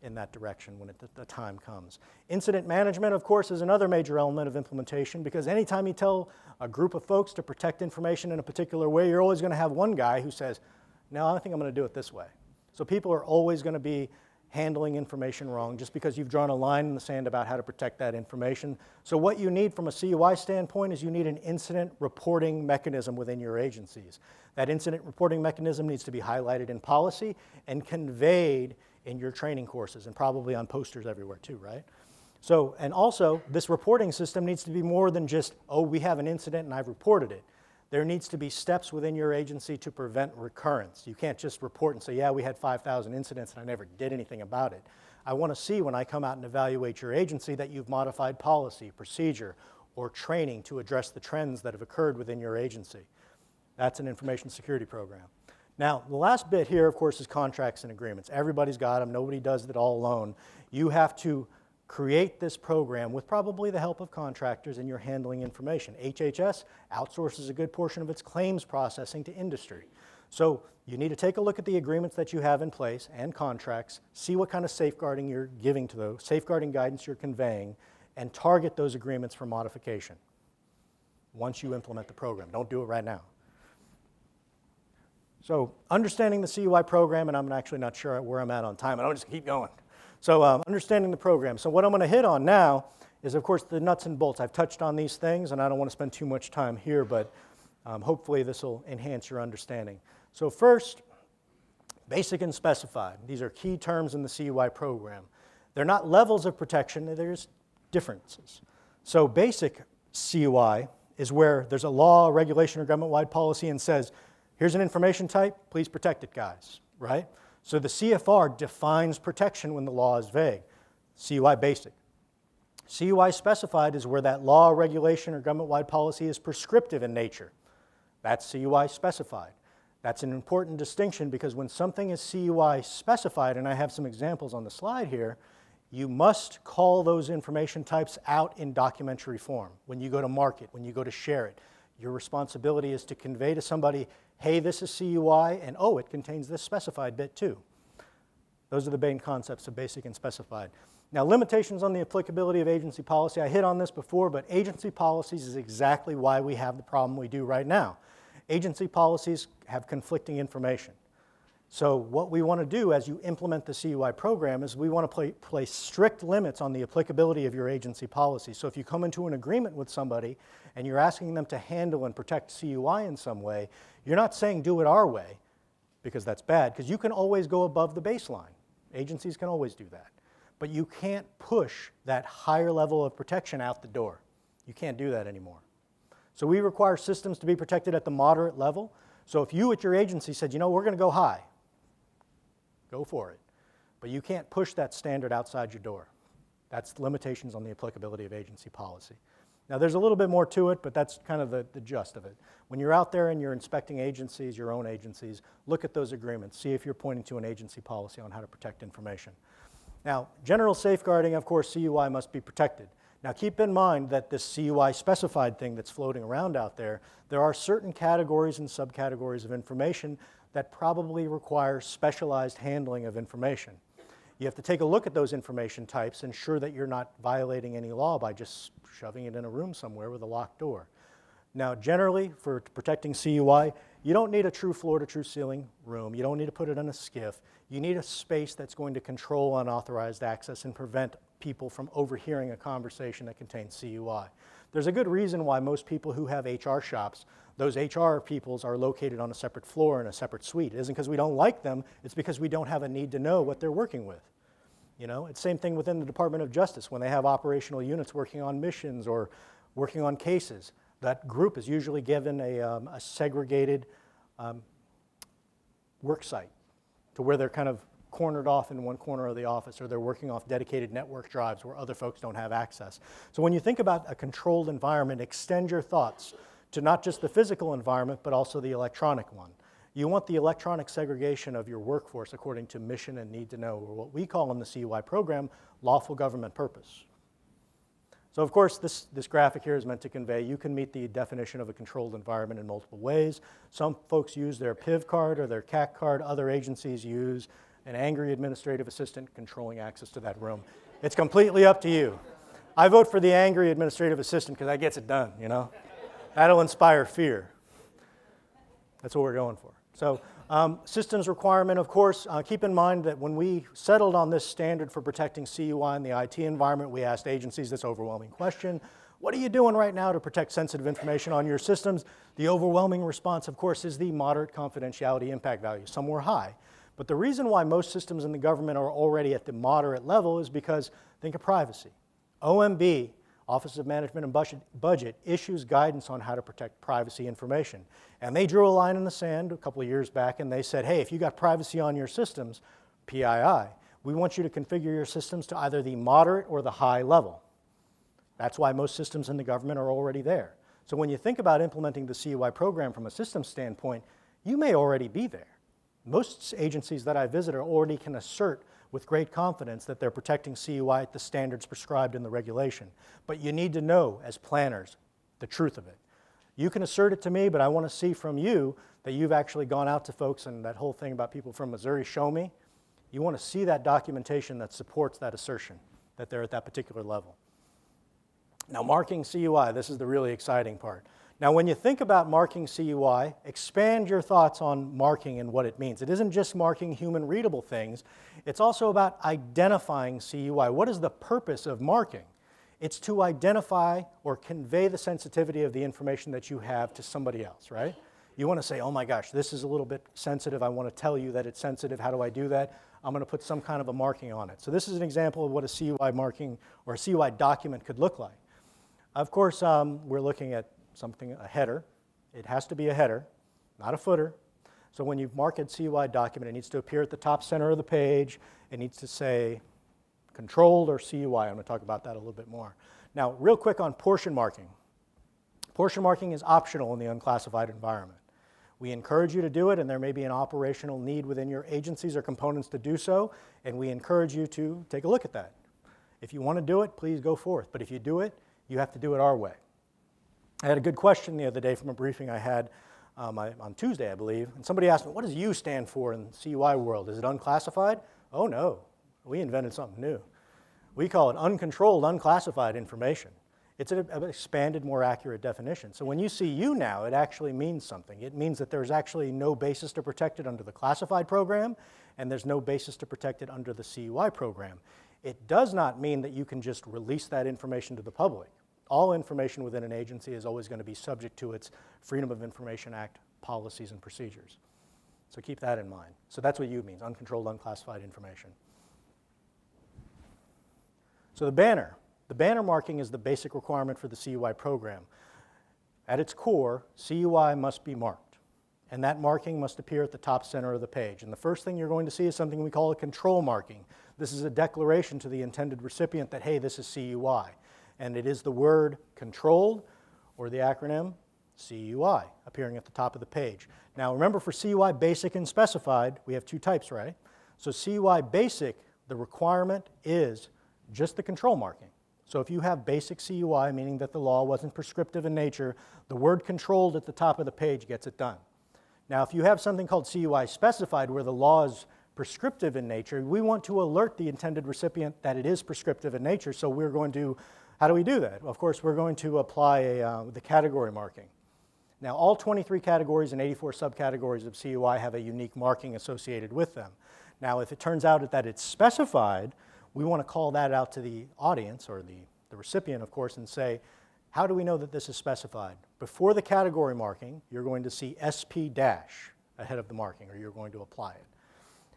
in that direction when the time comes. Incident management, of course, is another major element of implementation because anytime you tell a group of folks to protect information in a particular way, you're always going to have one guy who says, no, I think I'm going to do it this way. So people are always going to be handling information wrong just because you've drawn a line in the sand about how to protect that information. So what you need from a CUI standpoint is you need an incident reporting mechanism within your agencies. That incident reporting mechanism needs to be highlighted in policy and conveyed in your training courses and probably on posters everywhere too, right? So, and also this reporting system needs to be more than just, oh, we have an incident and I've reported it. There needs to be steps within your agency to prevent recurrence. You can't just report and say, yeah, we had 5,000 incidents and I never did anything about it. I want to see when I come out and evaluate your agency that you've modified policy, procedure, or training to address the trends that have occurred within your agency. That's an information security program. Now, the last bit here, of course, is contracts and agreements. Everybody's got them. Nobody does it all alone. You have to create this program with probably the help of contractors and you're handling information. HHS outsources a good portion of its claims processing to industry. So you need to take a look at the agreements that you have in place and contracts, see what kind of safeguarding you're giving to those, safeguarding guidance you're conveying, and target those agreements for modification once you implement the program. Don't do it right now. So understanding the CUI program, and I'm actually not sure where I'm at on time, and I'll just keep going. So understanding the program. So what I'm going to hit on now is, of course, the nuts and bolts. I've touched on these things, and I don't want to spend too much time here, but hopefully this will enhance your understanding. So first, basic and specified. These are key terms in the CUI program. They're not levels of protection, there's differences. So basic CUI is where there's a law, regulation, or government-wide policy and says, here's an information type, please protect it, guys, right? So the CFR defines protection when the law is vague. CUI basic. CUI specified is where that law, regulation, or government-wide policy is prescriptive in nature. That's CUI specified. That's an important distinction because when something is CUI specified, and I have some examples on the slide here, you must call those information types out in documentary form. When you go to market, when you go to share it, your responsibility is to convey to somebody, hey, this is CUI, and oh, it contains this specified bit too. Those are the main concepts of basic and specified. Now, limitations on the applicability of agency policy. I hit on this before, but agency policies is exactly why we have the problem we do right now. Agency policies have conflicting information. So what we want to do as you implement the CUI program is we want to place strict limits on the applicability of your agency policy. So if you come into an agreement with somebody and you're asking them to handle and protect CUI in some way, you're not saying do it our way, because that's bad, because you can always go above the baseline. Agencies can always do that. But you can't push that higher level of protection out the door. You can't do that anymore. So we require systems to be protected at the moderate level. So if you at your agency said, you know, we're going to go high, go for it. But you can't push that standard outside your door. That's limitations on the applicability of agency policy. Now there's a little bit more to it, but that's kind of the gist of it. When you're out there and you're inspecting agencies, your own agencies, look at those agreements. See if you're pointing to an agency policy on how to protect information. Now, general safeguarding, of course, CUI must be protected. Now keep in mind that this CUI specified thing that's floating around out there, there are certain categories and subcategories of information that probably require specialized handling of information. You have to take a look at those information types, ensure that you're not violating any law by just shoving it in a room somewhere with a locked door. Now, generally, for protecting CUI, you don't need a true floor to true ceiling room. You don't need to put it in a SCIF. You need a space that's going to control unauthorized access and prevent people from overhearing a conversation that contains CUI. There's a good reason why most people who have HR shops, those HR peoples are located on a separate floor in a separate suite. It isn't because we don't like them, it's because we don't have a need to know what they're working with. You know, it's the same thing within the Department of Justice when they have operational units working on missions or working on cases. That group is usually given a segregated work site to where they're kind of cornered off in one corner of the office, or they're working off dedicated network drives where other folks don't have access. So when you think about a controlled environment, extend your thoughts to not just the physical environment, but also the electronic one. You want the electronic segregation of your workforce according to mission and need to know, or what we call in the CUI program, lawful government purpose. So of course, this graphic here is meant to convey you can meet the definition of a controlled environment in multiple ways. Some folks use their PIV card or their CAC card. Other agencies use an angry administrative assistant controlling access to that room. It's completely up to you. I vote for the angry administrative assistant because that gets it done, you know? That'll inspire fear. That's what we're going for. So systems requirement, of course, keep in mind that when we settled on this standard for protecting CUI in the IT environment, we asked agencies this overwhelming question: what are you doing right now to protect sensitive information on your systems? The overwhelming response, of course, is the moderate confidentiality impact value. Some were high. But the reason why most systems in the government are already at the moderate level is because, think of privacy. OMB, Office of Management and Budget, issues guidance on how to protect privacy information. And they drew a line in the sand a couple of years back, and they said, hey, if you got privacy on your systems, PII, we want you to configure your systems to either the moderate or the high level. That's why most systems in the government are already there. So when you think about implementing the CUI program from a systems standpoint, you may already be there. Most agencies that I visit already can assert with great confidence that they're protecting CUI at the standards prescribed in the regulation. But you need to know, as planners, the truth of it. You can assert it to me, but I want to see from you that you've actually gone out to folks, and that whole thing about people from Missouri, show me. You want to see that documentation that supports that assertion, that they're at that particular level. Now, marking CUI, this is the really exciting part. Now, when you think about marking CUI, expand your thoughts on marking and what it means. It isn't just marking human readable things. It's also about identifying CUI. What is the purpose of marking? It's to identify or convey the sensitivity of the information that you have to somebody else, right? You want to say, oh my gosh, this is a little bit sensitive. I want to tell you that it's sensitive. How do I do that? I'm going to put some kind of a marking on it. So this is an example of what a CUI marking or a CUI document could look like. Of course, we're looking at something, a header. It has to be a header, not a footer. So when you mark a CUI document, it needs to appear at the top center of the page. It needs to say controlled or CUI. I'm going to talk about that a little bit more. Now, real quick on portion marking. Portion marking is optional in the unclassified environment. We encourage you to do it, and there may be an operational need within your agencies or components to do so, and we encourage you to take a look at that. If you want to do it, please go forth. But if you do it, you have to do it our way. I had a good question the other day from a briefing I had on Tuesday, I believe, and somebody asked me, what does U stand for in the CUI world? Is it unclassified? Oh no, we invented something new. We call it uncontrolled, unclassified information. It's an expanded, more accurate definition. So when you see U now, it actually means something. It means that there's actually no basis to protect it under the classified program, and there's no basis to protect it under the CUI program. It does not mean that you can just release that information to the public. All information within an agency is always going to be subject to its Freedom of Information Act policies and procedures. So keep that in mind. So that's what U means, uncontrolled, unclassified information. So the banner marking is the basic requirement for the CUI program. At its core, CUI must be marked, and that marking must appear at the top center of the page. And the first thing you're going to see is something we call a control marking. This is a declaration to the intended recipient that, hey, this is CUI. And it is the word controlled, or the acronym CUI, appearing at the top of the page. Now remember, for CUI Basic and Specified, we have two types, right? So CUI Basic, the requirement is just the control marking. So if you have basic CUI, meaning that the law wasn't prescriptive in nature, the word controlled at the top of the page gets it done. Now if you have something called CUI Specified, where the law is prescriptive in nature, we want to alert the intended recipient that it is prescriptive in nature, so we're going to, how do we do that? Of course, we're going to apply the category marking. Now, all 23 categories and 84 subcategories of CUI have a unique marking associated with them. Now, if it turns out that it's specified, we want to call that out to the audience, or the recipient, of course, and say, how do we know that this is specified? Before the category marking, you're going to see SP- ahead of the marking, or you're going to apply it.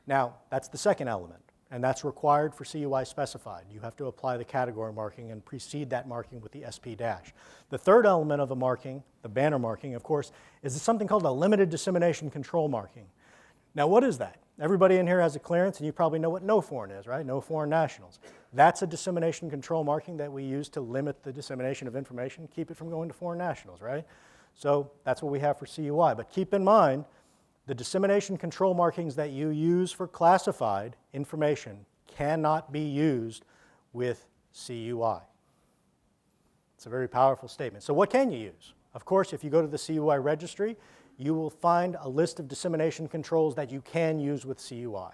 Now, that's the second element. and that's required for CUI Specified. You have to apply the category marking and precede that marking with the SP dash. The third element of the marking, the banner marking, of course, is something called a limited dissemination control marking. Now, what is that? Everybody in here has a clearance, and you probably know what no foreign is, right? No foreign nationals. That's a dissemination control marking that we use to limit the dissemination of information, keep it from going to foreign nationals, right? So that's what we have for CUI. But keep in mind, the dissemination control markings that you use for classified information cannot be used with CUI. It's a very powerful statement. So what can you use? Of course, if you go to the CUI Registry, you will find a list of dissemination controls that you can use with CUI.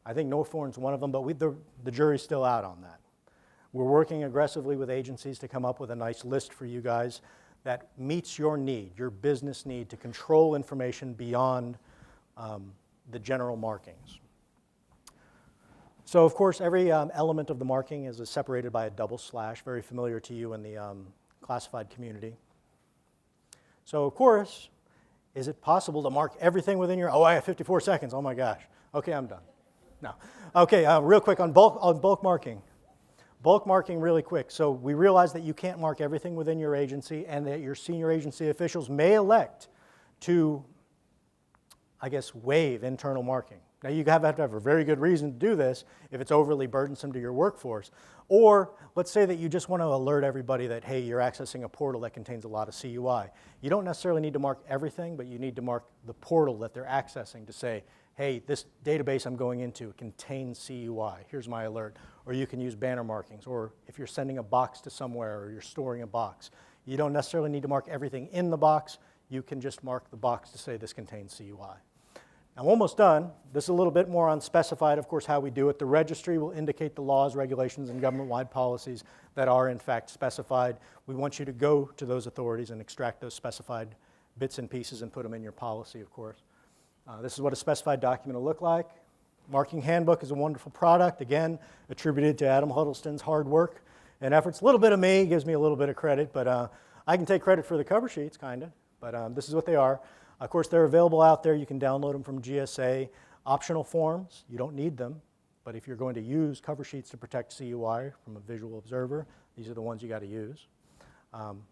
I think no foreign is one of them, but the jury's still out on that. We're working aggressively with agencies to come up with a nice list for you guys that meets your need, your business need to control information beyond the general markings. So of course, every element of the marking is separated by a double slash, very familiar to you in the classified community. So of course, is it possible to mark everything within your, oh, I have 54 seconds, oh my gosh. Okay, I'm done. No. Okay, real quick on bulk marking. Bulk marking really quick. So we realize that you can't mark everything within your agency and that your senior agency officials may elect to, I guess, waive internal marking. Now you have to have a very good reason to do this if it's overly burdensome to your workforce. Or let's say that you just want to alert everybody that, hey, you're accessing a portal that contains a lot of CUI. You don't necessarily need to mark everything, but you need to mark the portal that they're accessing to say, hey, this database I'm going into contains CUI. Here's my alert. Or you can use banner markings. Or if you're sending a box to somewhere or you're storing a box, you don't necessarily need to mark everything in the box. You can just mark the box to say this contains CUI. I'm almost done. This is a little bit more on specified, of course, how we do it. The registry will indicate the laws, regulations, and government-wide policies that are in fact specified. We want you to go to those authorities and extract those specified bits and pieces and put them in your policy, of course. This is what a specified document will look like. Marking Handbook is a wonderful product, again, attributed to Adam Huddleston's hard work and efforts. A little bit of me gives me a little bit of credit, but I can take credit for the cover sheets, kind of, but this is what they are. Of course, they're available out there. You can download them from GSA. Optional forms, you don't need them, but if you're going to use cover sheets to protect CUI from a visual observer, these are the ones you got to use. I'm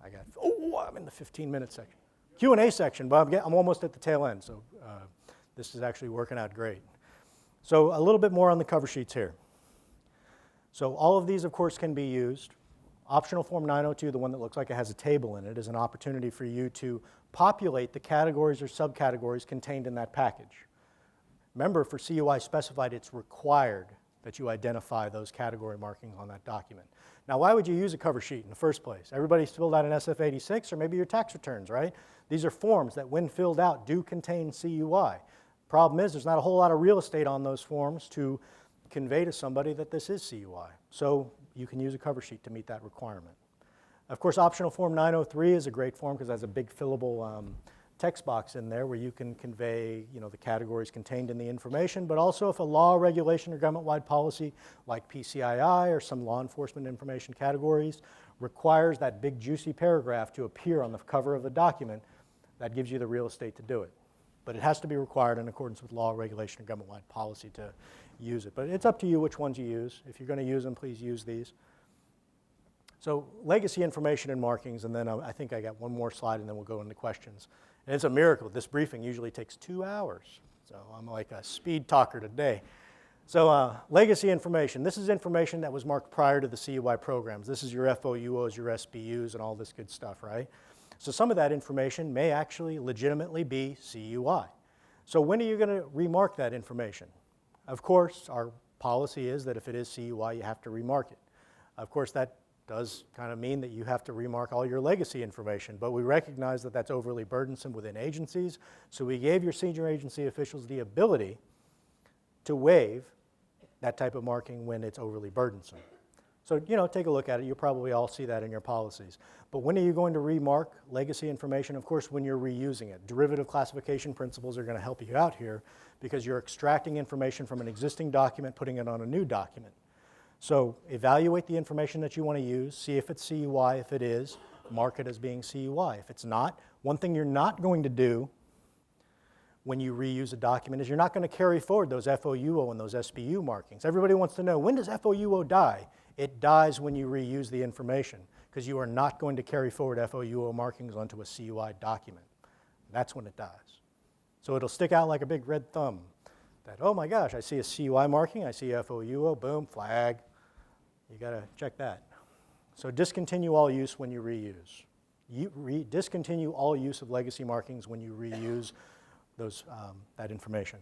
in the 15-minute section. Q&A section, but I'm almost at the tail end, so this is actually working out great. So a little bit more on the cover sheets here. So all of these, of course, can be used. Optional Form 902, the one that looks like it has a table in it, is an opportunity for you to populate the categories or subcategories contained in that package. Remember, for CUI Specified, it's required that you identify those category markings on that document. Now, why would you use a cover sheet in the first place? Everybody's filled out an SF-86 or maybe your tax returns, right? These are forms that, when filled out, do contain CUI. Problem is, there's not a whole lot of real estate on those forms to convey to somebody that this is CUI. So you can use a cover sheet to meet that requirement. Of course, Optional Form 903 is a great form because it has a big fillable text box in there where you can convey, the categories contained in the information, but also if a law, regulation, or government-wide policy like PCII or some law enforcement information categories requires that big juicy paragraph to appear on the cover of the document, that gives you the real estate to do it. But it has to be required in accordance with law, regulation, or government-wide policy to use it. But it's up to you which ones you use. If you're going to use them, please use these. So legacy information and markings, and then I think I got one more slide, and then we'll go into questions. And it's a miracle. This briefing usually takes 2 hours, so I'm like a speed talker today. So legacy information. This is information that was marked prior to the CUI programs. This is your FOUOs, your SBUs, and all this good stuff, right? So some of that information may actually legitimately be CUI. So when are you going to remark that information? Of course, our policy is that if it is CUI, you have to remark it. Of course, that does kind of mean that you have to remark all your legacy information, but we recognize that that's overly burdensome within agencies, so we gave your senior agency officials the ability to waive that type of marking when it's overly burdensome. So, take a look at it. You'll probably all see that in your policies. But when are you going to remark legacy information? Of course, when you're reusing it. Derivative classification principles are going to help you out here because you're extracting information from an existing document, putting it on a new document. So evaluate the information that you want to use, see if it's CUI. If it is, mark it as being CUI. If it's not, one thing you're not going to do when you reuse a document is you're not going to carry forward those FOUO and those SPU markings. Everybody wants to know, when does FOUO die? It dies when you reuse the information, because you are not going to carry forward FOUO markings onto a CUI document. That's when it dies. So it'll stick out like a big red thumb that, oh my gosh, I see a CUI marking, I see FOUO, boom, flag. You got to check that. So discontinue all use when you reuse. Discontinue all use of legacy markings when you reuse that information.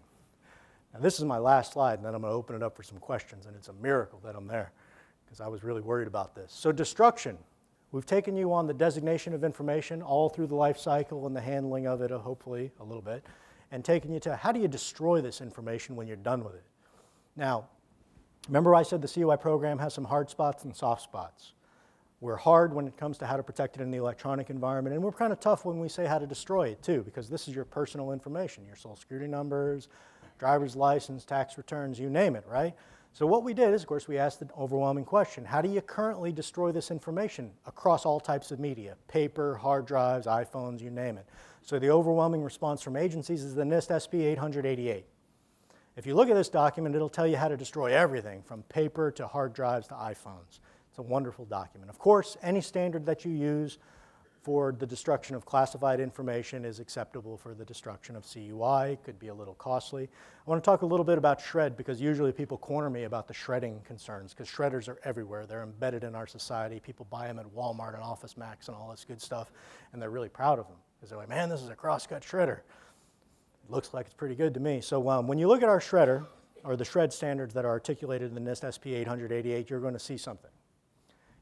Now this is my last slide, and then I'm going to open it up for some questions, and it's a miracle that I'm there, because I was really worried about this. So destruction. We've taken you on the designation of information all through the life cycle and the handling of it, hopefully, a little bit, and taken you to how do you destroy this information when you're done with it. Now, remember I said the CUI program has some hard spots and soft spots. We're hard when it comes to how to protect it in the electronic environment, and we're kind of tough when we say how to destroy it too, because this is your personal information, your social security numbers, driver's license, tax returns, you name it, right? So what we did is, of course, we asked the overwhelming question, how do you currently destroy this information across all types of media, paper, hard drives, iPhones, you name it. So the overwhelming response from agencies is the NIST SP 888. If you look at this document, it'll tell you how to destroy everything from paper to hard drives to iPhones. It's a wonderful document. Of course, any standard that you use for the destruction of classified information is acceptable for the destruction of CUI. It could be a little costly. I want to talk a little bit about shred, because usually people corner me about the shredding concerns, because shredders are everywhere. They're embedded in our society. People buy them at Walmart and Office Max and all this good stuff, and they're really proud of them, because they're like, man, this is a cross-cut shredder. It looks like it's pretty good to me. So when you look at our shredder, or the shred standards that are articulated in the NIST SP 888, you're going to see something.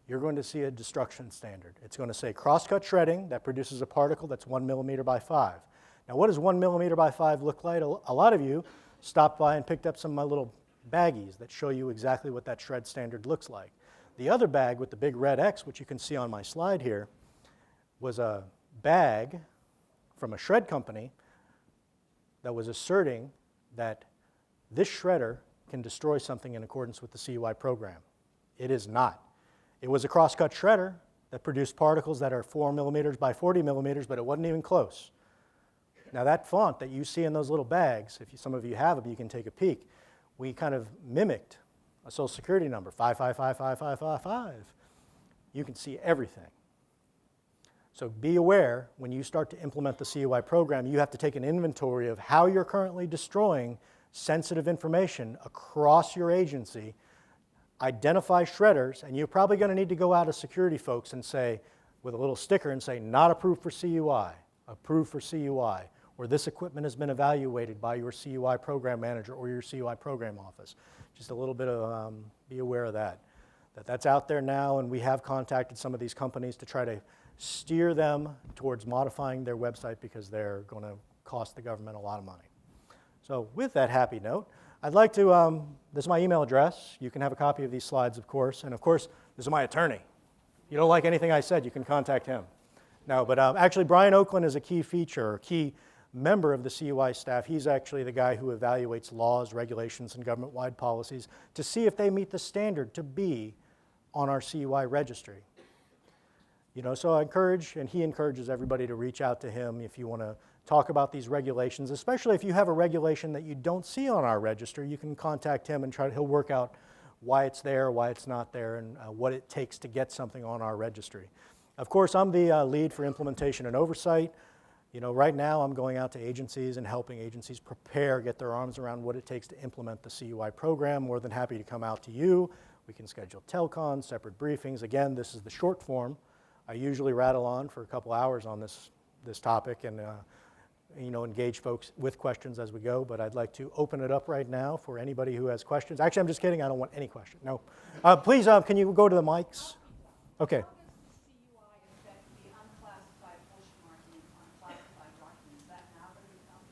You're going to see a destruction standard. It's going to say cross-cut shredding that produces a particle that's 1 millimeter by 5. Now, what does 1 millimeter by 5 look like? A lot of you stopped by and picked up some of my little baggies that show you exactly what that shred standard looks like. The other bag with the big red X, which you can see on my slide here, was a bag from a shred company that was asserting that this shredder can destroy something in accordance with the CUI program. It is not. It was a cross-cut shredder that produced particles that are 4 millimeters by 40 millimeters, but it wasn't even close. Now that font that you see in those little bags, if some of you have them, you can take a peek. We kind of mimicked a social security number, 5555555. You can see everything. So be aware, when you start to implement the CUI program, you have to take an inventory of how you're currently destroying sensitive information across your agency, identify shredders, and you're probably going to need to go out as security folks and say, with a little sticker, and say, not approved for CUI, approved for CUI, or this equipment has been evaluated by your CUI program manager or your CUI program office. Just a little bit of, be aware of that. That's out there now, and we have contacted some of these companies to try to steer them towards modifying their website, because they're going to cost the government a lot of money. So with that happy note, I'd like to, this is my email address. You can have a copy of these slides, of course. And of course, this is my attorney. If you don't like anything I said, you can contact him. No, but actually, Brian Oakland is a key feature, or key member of the CUI staff. He's actually the guy who evaluates laws, regulations, and government-wide policies to see if they meet the standard to be on our CUI registry. You know, so I encourage, and he encourages everybody to reach out to him if you want to talk about these regulations, especially if you have a regulation that you don't see on our register. You can contact him and he'll work out why it's there, why it's not there, and what it takes to get something on our registry. Of course, I'm the lead for implementation and oversight. You know, right now I'm going out to agencies and helping agencies prepare, get their arms around what it takes to implement the CUI program. More than happy to come out to you. We can schedule telcons, separate briefings. Again, this is the short form. I usually rattle on for a couple hours on this topic, and you know, engage folks with questions as we go, but I'd like to open it up right now for anybody who has questions. Actually, I'm just kidding. I don't want any question. No. Please, can you go to the mics? Okay. CUI affect the unclassified portion marking on classified documents? Is that now going to become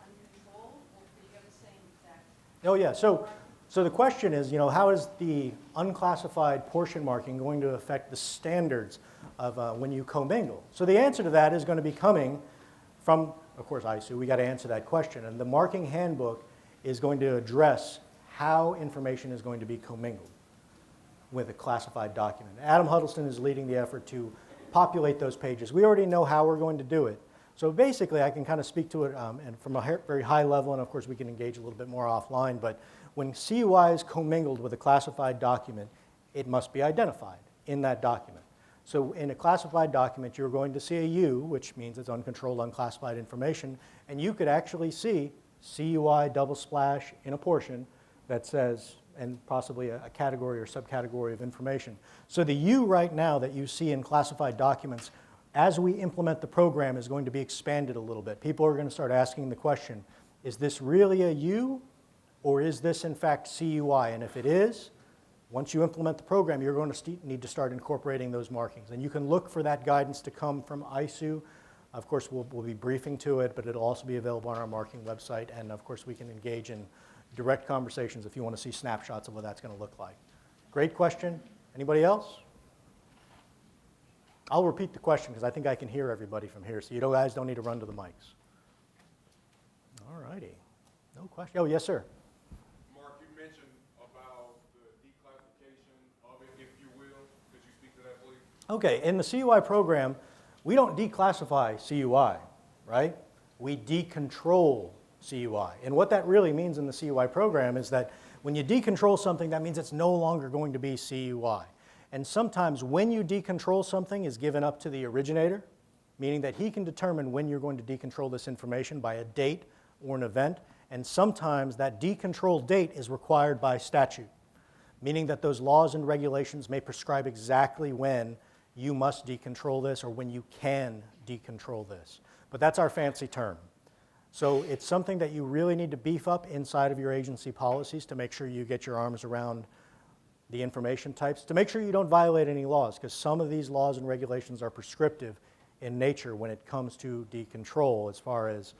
uncontrolled, or could you have the same effect? Oh, yeah. So the question is, you know, how is the unclassified portion marking going to affect the standards of when you commingle? So the answer to that is going to be coming from, of course, ISOO. We got to answer that question. And the marking handbook is going to address how information is going to be commingled with a classified document. Adam Huddleston is leading the effort to populate those pages. We already know how we're going to do it, So basically, I can kind of speak to it and from a very high level, and of course we can engage a little bit more offline, but when CUI is commingled with a classified document, it must be identified in that document. So in a classified document, you're going to see a U, which means it's uncontrolled, unclassified information, and you could actually see CUI double splash in a portion that says, and possibly a category or subcategory of information. So the U right now that you see in classified documents, as we implement the program, is going to be expanded a little bit. People are going to start asking the question, is this really a U, or is this in fact CUI? And if it is, once you implement the program, you're going to need to start incorporating those markings. And you can look for that guidance to come from ISOO. Of course, we'll be briefing to it, but it'll also be available on our marking website. And of course, we can engage in direct conversations if you want to see snapshots of what that's going to look like. Great question. Anybody else? I'll repeat the question because I think I can hear everybody from here, so you guys don't need to run to the mics. All righty. No question. Oh, yes, sir. Mark, you mentioned about the declassification of it, if you will. Could you speak to that, please? Okay, in the CUI program, we don't declassify CUI, right? We decontrol CUI. And what that really means in the CUI program is that when you decontrol something, that means it's no longer going to be CUI. And sometimes when you decontrol something is given up to the originator, meaning that he can determine when you're going to decontrol this information by a date or an event. And sometimes that decontrol date is required by statute, meaning that those laws and regulations may prescribe exactly when you must decontrol this or when you can decontrol this. But that's our fancy term. So it's something that you really need to beef up inside of your agency policies to make sure you get your arms around the information types, to make sure you don't violate any laws, because some of these laws and regulations are prescriptive in nature when it comes to decontrol as far as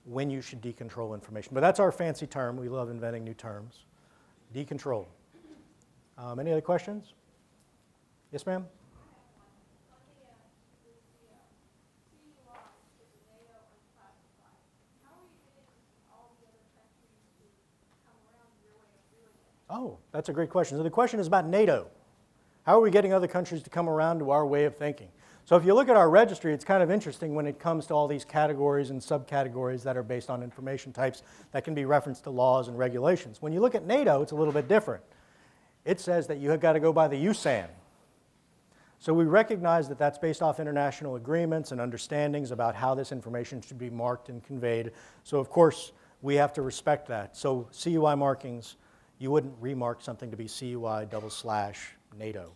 when you should decontrol information. But that's our fancy term. We love inventing new terms. Decontrol. Any other questions? Yes, ma'am? Oh, that's a great question. So the question is about NATO. How are we getting other countries to come around to our way of thinking? So if you look at our registry, it's kind of interesting when it comes to all these categories and subcategories that are based on information types that can be referenced to laws and regulations. When you look at NATO, it's a little bit different. It says that you have got to go by the USAN. So we recognize that that's based off international agreements and understandings about how this information should be marked and conveyed. So of course, we have to respect that. So CUI markings, you wouldn't remark something to be CUI / NATO.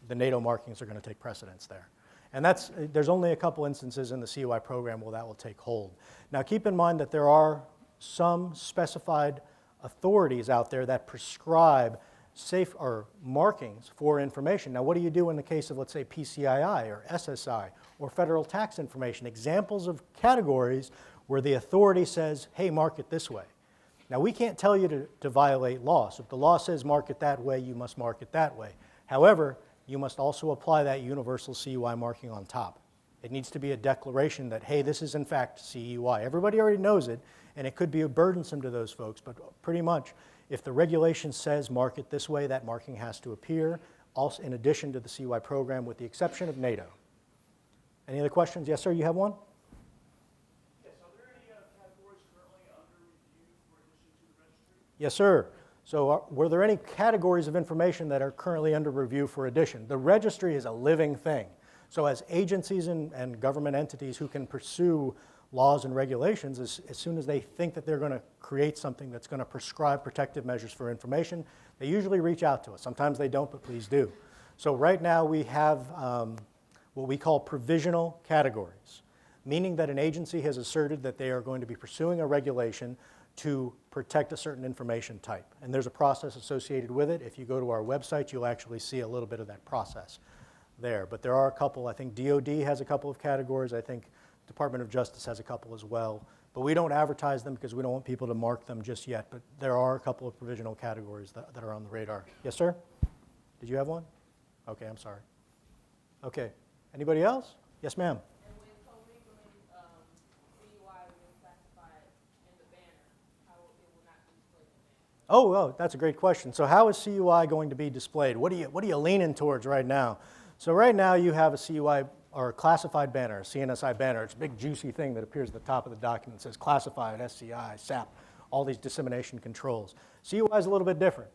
The NATO markings are going to take precedence there. And there's only a couple instances in the CUI program where that will take hold. Now keep in mind that there are some specified authorities out there that prescribe safe or markings for information. Now what do you do in the case of, let's say, PCII or SSI or federal tax information? Examples of categories where the authority says, hey, mark it this way. Now, we can't tell you to violate law. So if the law says mark it that way, you must mark it that way. However, you must also apply that universal CUI marking on top. It needs to be a declaration that, hey, this is in fact CUI. Everybody already knows it, and it could be burdensome to those folks, but pretty much, if the regulation says mark it this way, that marking has to appear, also in addition to the CUI program, with the exception of NATO. Any other questions? Yes, sir, you have one? Yes, sir. So were there any categories of information that are currently under review for addition? The registry is a living thing. So as agencies and government entities who can pursue laws and regulations, as soon as they think that they're going to create something that's going to prescribe protective measures for information, they usually reach out to us. Sometimes they don't, but please do. So right now we have what we call provisional categories, meaning that an agency has asserted that they are going to be pursuing a regulation to protect a certain information type. And there's a process associated with it. If you go to our website, you'll actually see a little bit of that process there. But there are a couple. I think DOD has a couple of categories. I think Department of Justice has a couple as well. But we don't advertise them because we don't want people to mark them just yet. But there are a couple of provisional categories that are on the radar. Yes, sir? Did you have one? Okay, I'm sorry. Okay. Anybody else? Yes, ma'am. Oh, well, that's a great question. So how is CUI going to be displayed? What are you leaning towards right now? So right now you have a CUI or a classified banner, a CNSI banner. It's a big juicy thing that appears at the top of the document. It says classified, SCI, SAP, all these dissemination controls. CUI is a little bit different.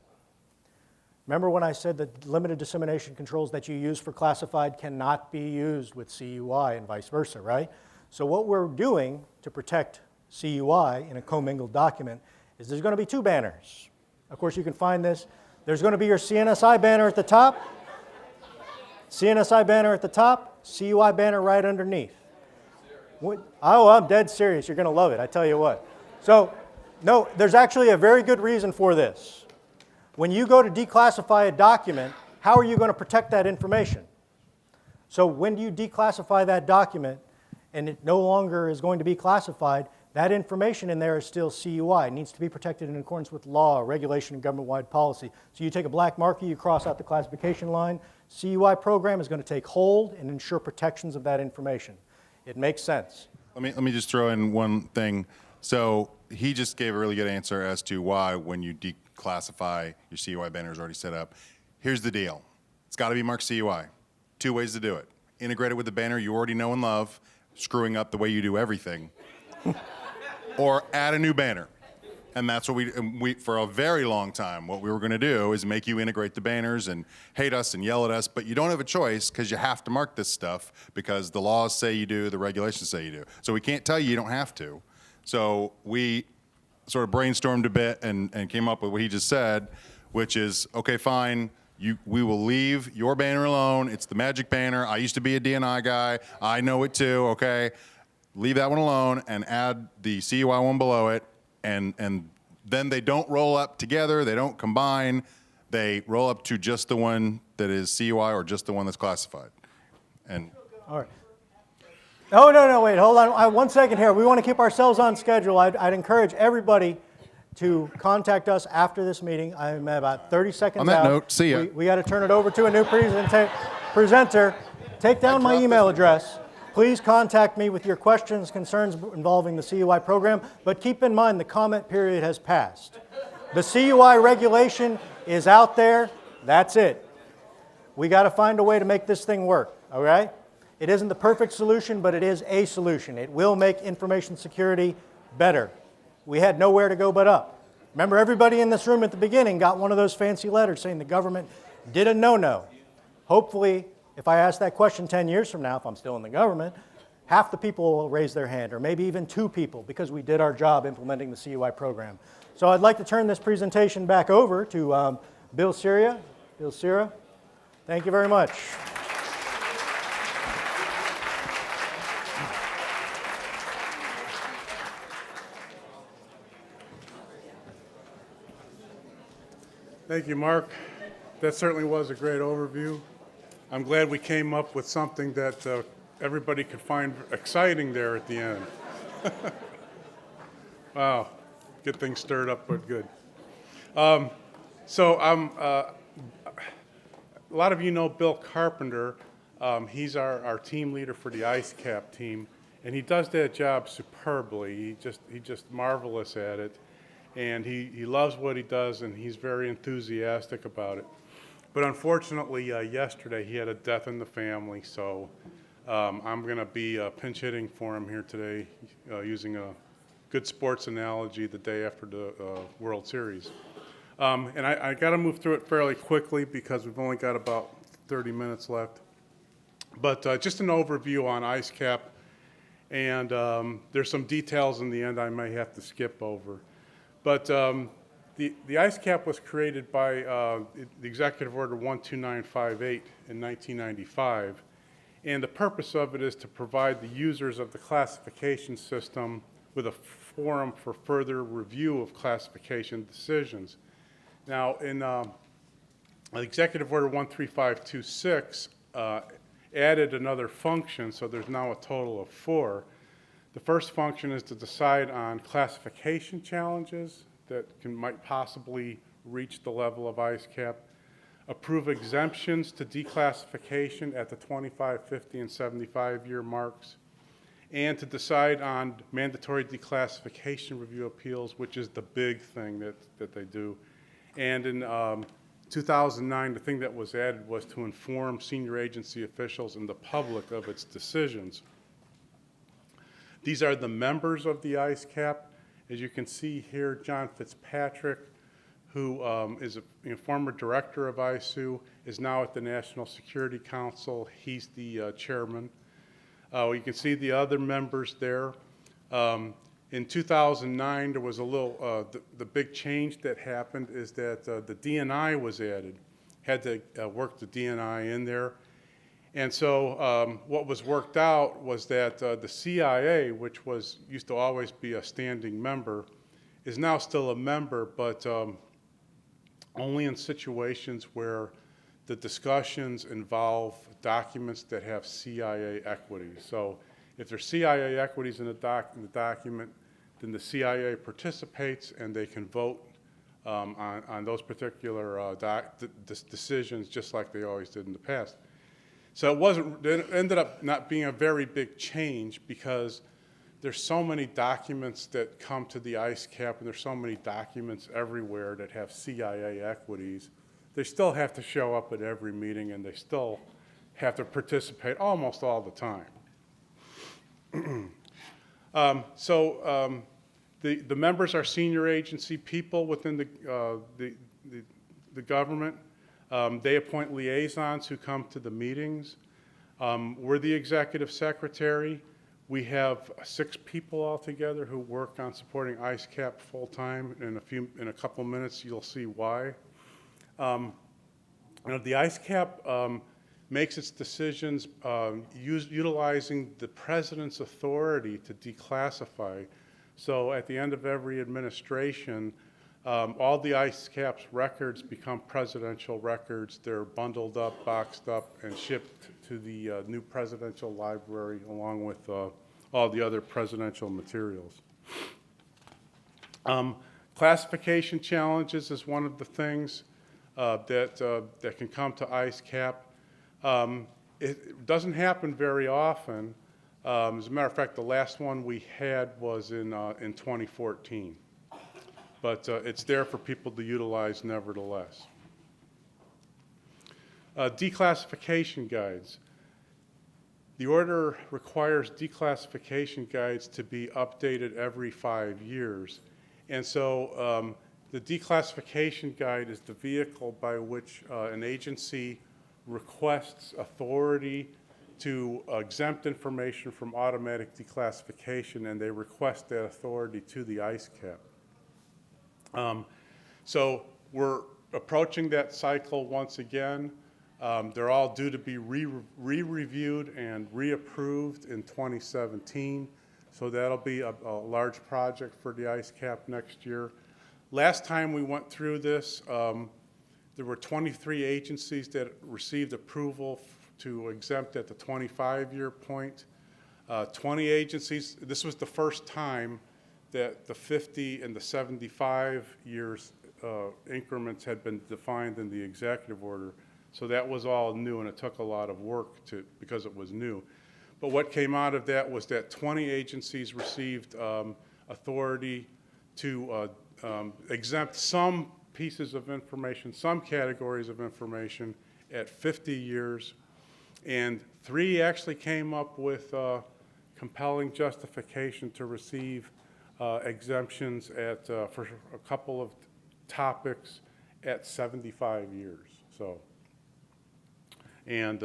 Remember when I said that limited dissemination controls that you use for classified cannot be used with CUI and vice versa, right? So what we're doing to protect CUI in a commingled document is there's going to be two banners. Of course, you can find this. There's going to be your CNSI banner at the top, CNSI banner at the top, CUI banner right underneath. Oh, I'm dead serious. You're going to love it, I tell you what. So, no, there's actually a very good reason for this. When you go to declassify a document, how are you going to protect that information? So when you declassify that document and it no longer is going to be classified, that information in there is still CUI. It needs to be protected in accordance with law, regulation, and government-wide policy. So you take a black marker, you cross out the classification line. CUI program is going to take hold and ensure protections of that information. It makes sense. Let me just throw in one thing. So he just gave a really good answer as to why when you declassify, your CUI banner is already set up. Here's the deal. It's got to be marked CUI. Two ways to do it. Integrate it with the banner you already know and love, screwing up the way you do everything, or add a new banner. And that's what we, for a very long time, what we were going to do is make you integrate the banners and hate us and yell at us, but you don't have a choice because you have to mark this stuff because the laws say you do, the regulations say you do. So we can't tell you you don't have to. So we sort of brainstormed a bit and came up with what he just said, which is, okay, fine, we will leave your banner alone. It's the magic banner. I used to be a DNI guy. I know it too, okay? Leave that one alone and add the CUI one below it, and then they don't roll up together. They don't combine. They roll up to just the one that is CUI or just the one that's classified. And all right. Oh, no, wait, hold on. 1 second here. We want to keep ourselves on schedule. I'd encourage everybody to contact us after this meeting. I'm about 30 seconds out. On that note, see ya. We got to turn it over to a new presenter. Take down my email address. Please contact me with your questions, concerns involving the CUI program, but keep in mind the comment period has passed. The CUI regulation is out there. That's it. We got to find a way to make this thing work, all right? It isn't the perfect solution, but it is a solution. It will make information security better. We had nowhere to go but up. Remember, everybody in this room at the beginning got one of those fancy letters saying the government did a no-no. Hopefully, if I ask that question 10 years from now, if I'm still in the government, half the people will raise their hand, or maybe even 2 people, because we did our job implementing the CUI program. So I'd like to turn this presentation back over to Bill Cira. Bill Cira, thank you very much. Thank you, Mark. That certainly was a great overview. I'm glad we came up with something that everybody could find exciting there at the end. Wow, get things stirred up, but good. A lot of you know Bill Carpenter. He's our team leader for the ISCAP team, and he does that job superbly. He's just marvelous at it. And he loves what he does, and he's very enthusiastic about it. But unfortunately, yesterday he had a death in the family, so I'm going to be pinch hitting for him here today using a good sports analogy the day after the World Series. And I got to move through it fairly quickly because we've only got about 30 minutes left. But just an overview on ISCAP, and there's some details in the end I may have to skip over. But the ISCAP was created by the Executive Order 12958 in 1995, and the purpose of it is to provide the users of the classification system with a forum for further review of classification decisions. Now, in Executive Order 13526 added another function, so there's now a total of 4. The first function is to decide on classification challenges that might possibly reach the level of ISCAP, approve exemptions to declassification at the 25, 50, and 75-year marks, and to decide on mandatory declassification review appeals, which is the big thing that they do, and 2009, the thing that was added was to inform senior agency officials and the public of its decisions. These are the members of the ISCAP. As you can see here, John Fitzpatrick, who is a former director of ISOO, is now at the National Security Council. He's the chairman. You can see the other members there. In 2009, there was a little, the big change that happened is that the DNI was added, had to work the DNI in there. And so what was worked out was that the CIA, which used to always be a standing member, is now still a member, but only in situations where the discussions involve documents that have CIA equities. So if there's CIA equities in the document, then the CIA participates and they can vote on those particular decisions just like they always did in the past. So it ended up not being a very big change because there's so many documents that come to the ISCAP and there's so many documents everywhere that have CIA equities. They still have to show up at every meeting and they still have to participate almost all the time. The members are senior agency people within the government. They appoint liaisons who come to the meetings. We're the executive secretary. We have 6 people altogether who work on supporting ISCAP full time. In a couple minutes, you'll see why. The ISCAP makes its decisions utilizing the president's authority to declassify. So at the end of every administration, all the ISCAP's records become presidential records. They're bundled up, boxed up, and shipped to the new presidential library along with all the other presidential materials. Classification challenges is one of the things that can come to ISCAP. It doesn't happen very often. As a matter of fact, the last one we had was in 2014. But it's there for people to utilize nevertheless. Declassification guides. The order requires declassification guides to be updated every 5 years. And so the declassification guide is the vehicle by which an agency requests authority to exempt information from automatic declassification, and they request that authority to the ISCAP. So we're approaching that cycle once again. They're all due to be re-reviewed and reapproved in 2017. So that'll be a large project for the ISCAP next year. Last time we went through this, there were 23 agencies that received approval to exempt at the 25-year point. 20 agencies, this was the first time that the 50 and the 75 years increments had been defined in the executive order. So that was all new, and it took a lot of work because it was new. But what came out of that was that 20 agencies received authority to exempt some pieces of information, some categories of information at 50 years, and 3 actually came up with compelling justification to receive exemptions for a couple of topics at 75 years. So, and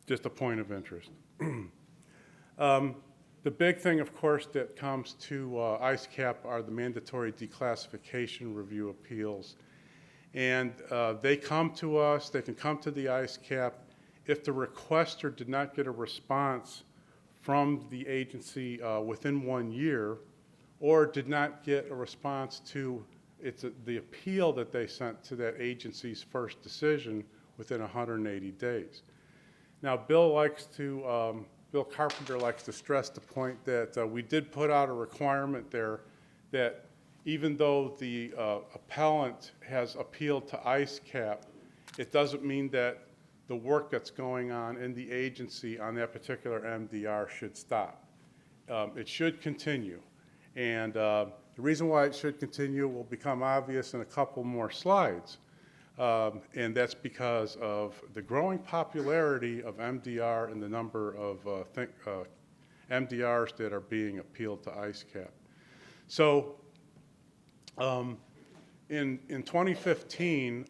just a point of interest. The big thing, of course, that comes to ISCAP are the mandatory declassification review appeals. And they come to us, they can come to the ISCAP if the requester did not get a response from the agency within 1 year, or did not get a response to the appeal that they sent to that agency's first decision within 180 days. Now, Bill Carpenter likes to stress the point that we did put out a requirement there that even though the appellant has appealed to ISCAP, it doesn't mean that the work that's going on in the agency on that particular MDR should stop. It should continue. And The reason why it should continue will become obvious in a couple more slides. And that's because of the growing popularity of MDR and the number of MDRs that are being appealed to ISCAP. So in 2015,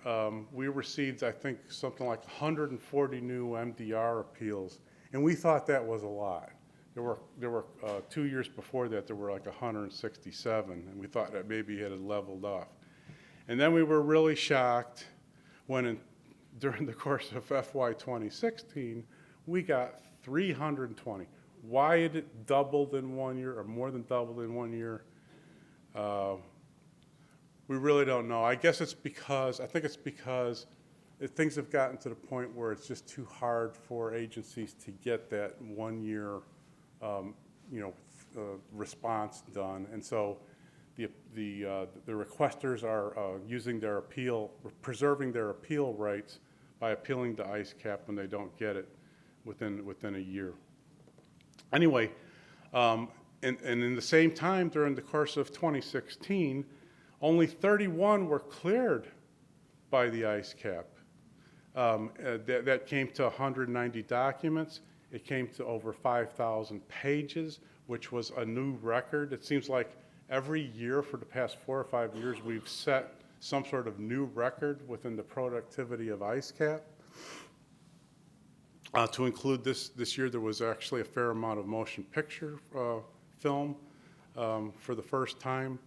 we received, I think, something like 140 new MDR appeals, and we thought that was a lot. There were 2 years before that, there were like 167, and we thought that maybe it had leveled off. And then we were really shocked when during the course of FY 2016, we got 320. Why it doubled in 1 year, or more than doubled in 1 year, we really don't know. I think it's because things have gotten to the point where it's just too hard for agencies to get that 1 year response done. And so the requesters are using their preserving their appeal rights by appealing to ISCAP when they don't get it within a year. Anyway, and in the same time, during the course of 2016, only 31 were cleared by the ISCAP. That came to 190 documents. It came to over 5,000 pages, which was a new record. It seems like every year for the past 4 or 5 years, we've set some sort of new record within the productivity of ISCAP. To include this year, there was actually a fair amount of motion picture film for the first time.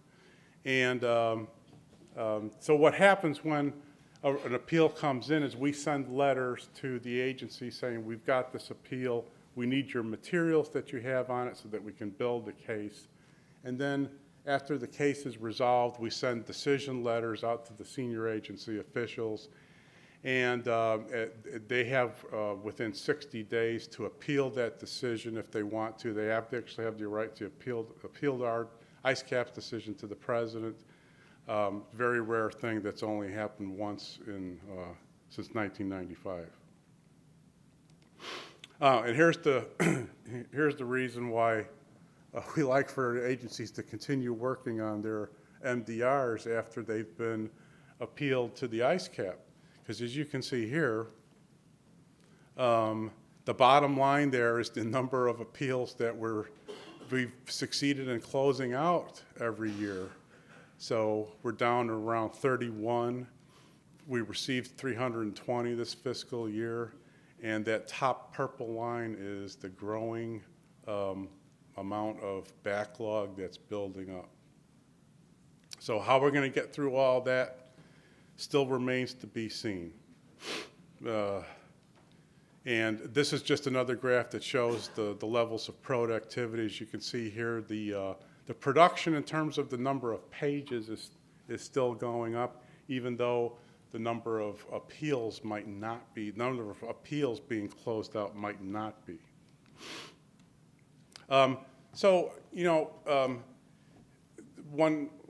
And so what happens when an appeal comes in is we send letters to the agency saying, we've got this appeal, we need your materials that you have on it so that we can build the case. And then after the case is resolved, we send decision letters out to the senior agency officials, and they have within 60 days to appeal that decision if they want to. They actually have the right to appeal our ISCAP's decision to the president. Very rare thing that's only happened once since 1995. And here's the reason why we like for agencies to continue working on their MDRs after they've been appealed to the ISCAP. Because as you can see here, the bottom line there is the number of appeals that we've succeeded in closing out every year. So we're down to around 31. We received 320 this fiscal year, and that top purple line is the growing amount of backlog that's building up. So how we're going to get through all that still remains to be seen. And this is just another graph that shows the levels of productivity. As you can see here, the production in terms of the number of pages is still going up, even though the number of appeals might not be, the number of appeals being closed out might not be. So,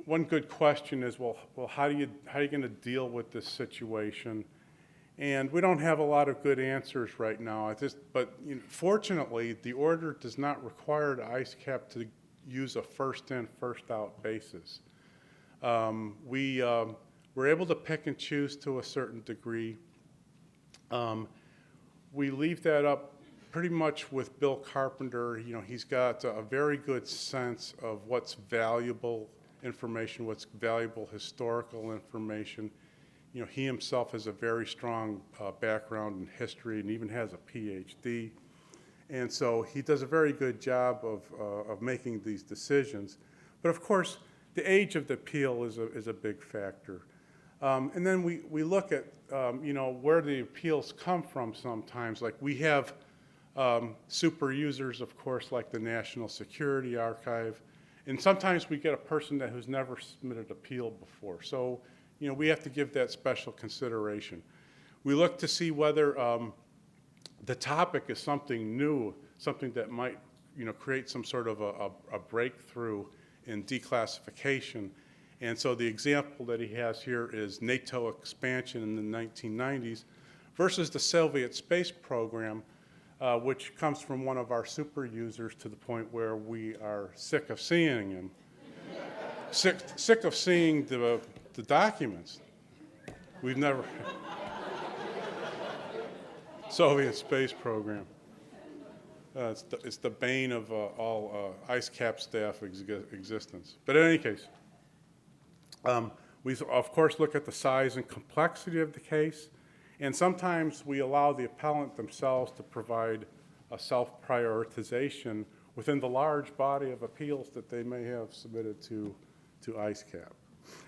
one good question is, well, how are you going to deal with this situation? And we don't have a lot of good answers right now. But fortunately, the order does not require the ISCAP to use a first-in, first-out basis. We're able to pick and choose to a certain degree. We leave that up pretty much with Bill Carpenter. He's got a very good sense of what's valuable information, what's valuable historical information. He himself has a very strong background in history and even has a PhD. And so he does a very good job of making these decisions. But of course, the age of the appeal is a big factor. And then we look at where the appeals come from sometimes. Like we have super users, of course, like the National Security Archive. And sometimes we get a person who's never submitted appeal before. So we have to give that special consideration. We look to see whether the topic is something new, something that might create some sort of a breakthrough in declassification. And so the example that he has here is NATO expansion in the 1990s versus the Soviet space program, which comes from one of our super users to the point where we are sick of seeing him. sick of seeing the documents. We've never, Soviet space program. It's the bane of all ISCAP staff existence. But in any case, we of course look at the size and complexity of the case, and sometimes we allow the appellant themselves to provide a self-prioritization within the large body of appeals that they may have submitted to ISCAP.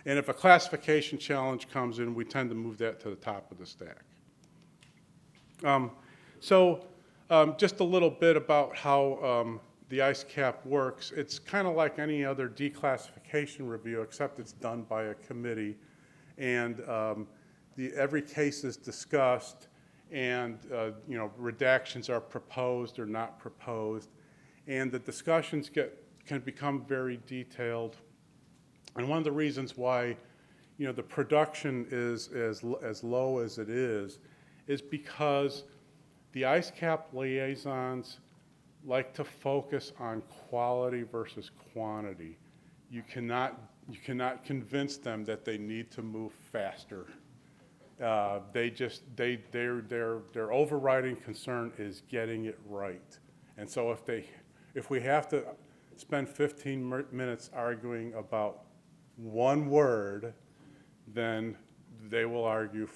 And if a classification challenge comes in, we tend to move that to the top of the stack. Just a little bit about how the ISCAP works. It's kind of like any other declassification review, except it's done by a committee. And every case is discussed, and redactions are proposed or not proposed. And the discussions can become very detailed. And one of the reasons why the production is as low as it is because the ISCAP liaisons like to focus on quality versus quantity. You cannot convince them that they need to move faster. Their overriding concern is getting it right. And so if we have to spend 15 minutes arguing about one word, then they will argue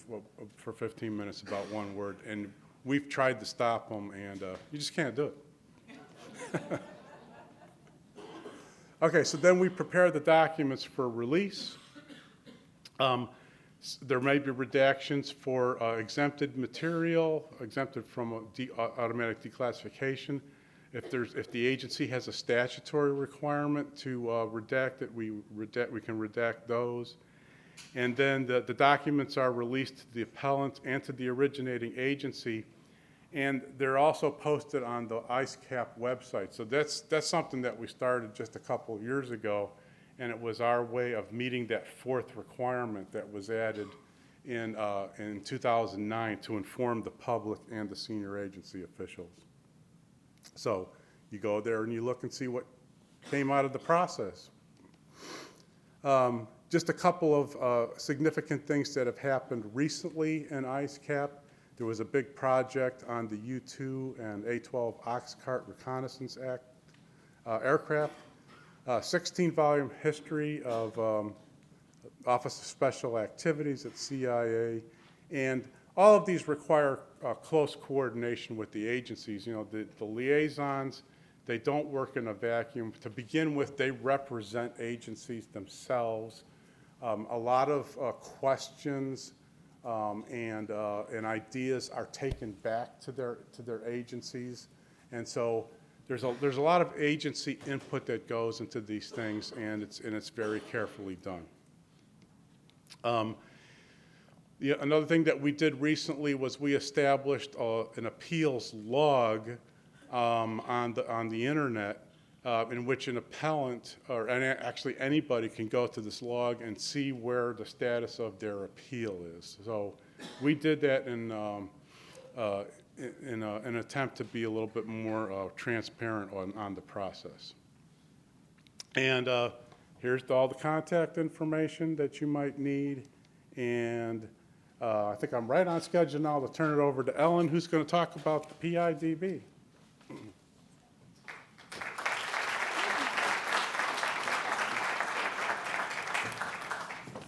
for 15 minutes about one word. And we've tried to stop them, and you just can't do it. Okay, so then we prepare the documents for release. There may be redactions for exempted material, exempted from automatic declassification. If the agency has a statutory requirement to redact it, we can redact those. And then the documents are released to the appellant and to the originating agency, and they're also posted on the ISCAP website. So that's something that we started just a couple of years ago, and it was our way of meeting that fourth requirement that was added in 2009 to inform the public and the senior agency officials. So you go there and you look and see what came out of the process. Just a couple of significant things that have happened recently in ISCAP. There was a big project on the U-2 and A-12 Oxcart Reconnaissance Act aircraft, 16-volume history of Office of Special Activities at CIA, and all of these require close coordination with the agencies. The liaisons, they don't work in a vacuum. To begin with, they represent agencies themselves. A lot of questions and ideas are taken back to their agencies, and so there's a lot of agency input that goes into these things, and it's very carefully done. Another thing that we did recently was we established an appeals log on the internet, in which an appellant, or actually anybody, can go to this log and see where the status of their appeal is. So we did that in an attempt to be a little bit more transparent on the process. And here's all the contact information that you might need. And I think I'm right on schedule now to turn it over to Ellen, who's going to talk about the PIDB.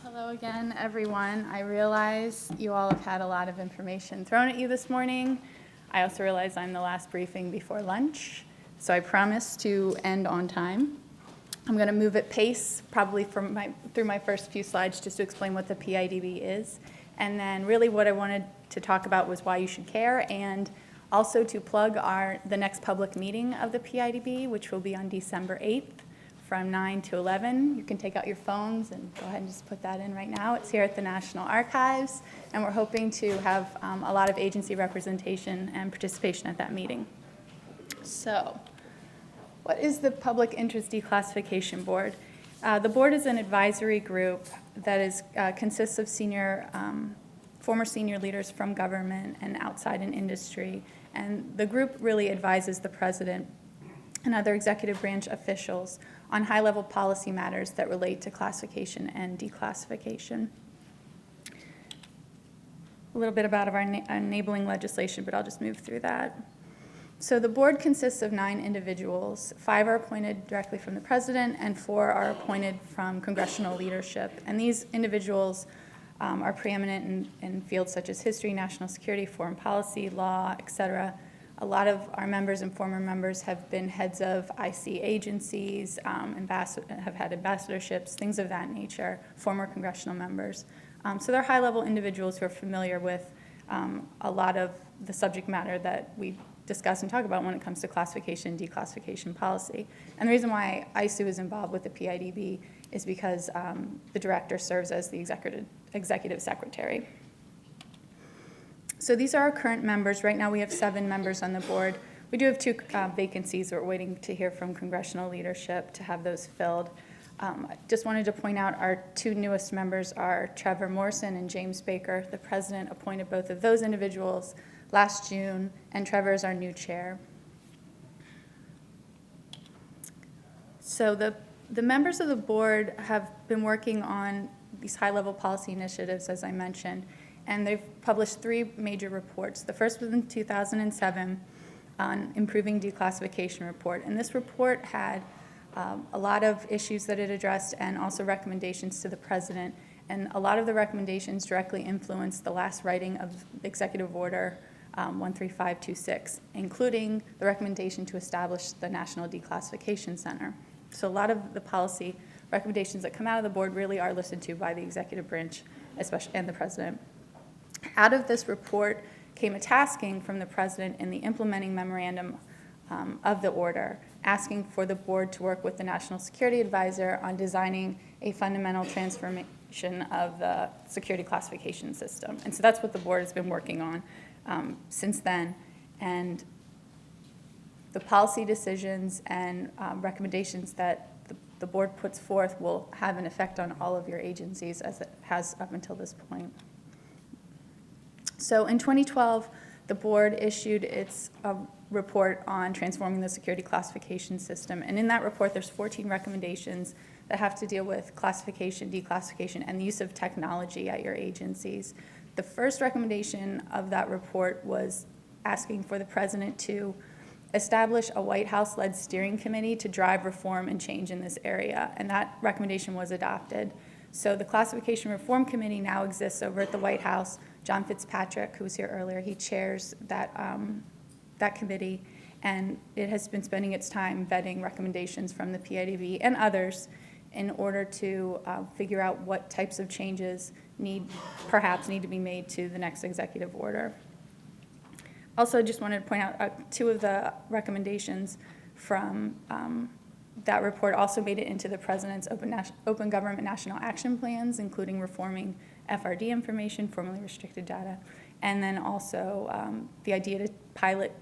Hello again, everyone. I realize you all have had a lot of information thrown at you this morning. I also realize I'm the last briefing before lunch, so I promise to end on time. I'm going to move at pace, probably through my first few slides, just to explain what the PIDB is. And then really what I wanted to talk about was why you should care, and also to plug the next public meeting of the PIDB, which will be on December 8th from 9 to 11. You can take out your phones and go ahead and just put that in right now. It's here at the National Archives, and we're hoping to have a lot of agency representation and participation at that meeting. So, what is the Public Interest Declassification Board? The board is an advisory group that consists of former senior leaders from government and outside in industry. And the group really advises the president and other executive branch officials on high-level policy matters that relate to classification and declassification. A little bit about our enabling legislation, but I'll just move through that. So the board consists of 9 individuals. 5 are appointed directly from the president, and 4 are appointed from congressional leadership. And these individuals are preeminent in fields such as history, national security, foreign policy, law, et cetera. A lot of our members and former members have been heads of IC agencies, have had ambassadorships, things of that nature, former congressional members. So they're high-level individuals who are familiar with a lot of the subject matter that we discuss and talk about when it comes to classification and declassification policy. And the reason why ISOO is involved with the PIDB is because the director serves as the executive secretary. So these are our current members. Right now we have 7 members on the board. We do have 2 vacancies. We're waiting to hear from congressional leadership to have those filled. I just wanted to point out our 2 newest members are Trevor Morrison and James Baker. The president appointed both of those individuals last June, and Trevor is our new chair. So the members of the board have been working on these high-level policy initiatives, as I mentioned, and they've published 3 major reports. The first was in 2007 on Improving Declassification Report, and this report had a lot of issues that it addressed and also recommendations to the president, and a lot of the recommendations directly influenced the last writing of Executive Order 13526, including the recommendation to establish the National Declassification Center. So a lot of the policy recommendations that come out of the board really are listened to by the executive branch, especially, and the president. Out of this report came a tasking from the president in the implementing memorandum of the order, asking for the board to work with the National Security Advisor on designing a fundamental transformation of the security classification system. And so that's what the board has been working on since then. And the policy decisions and recommendations that the board puts forth will have an effect on all of your agencies, as it has up until this point. So in 2012, the board issued its report on transforming the security classification system. And in that report, there's 14 recommendations that have to deal with classification, declassification, and the use of technology at your agencies. The first recommendation of that report was asking for the president to establish a White House-led steering committee to drive reform and change in this area, and that recommendation was adopted. So the Classification Reform Committee now exists over at the White House. John Fitzpatrick, who was here earlier, he chairs that committee, and it has been spending its time vetting recommendations from the PIDB and others in order to figure out what types of changes perhaps need to be made to the next executive order. Also, just wanted to point out 2 of the recommendations from that report also made it into the President's Open Government National Action Plans, including reforming FRD information, formerly restricted data, and then also the idea to pilot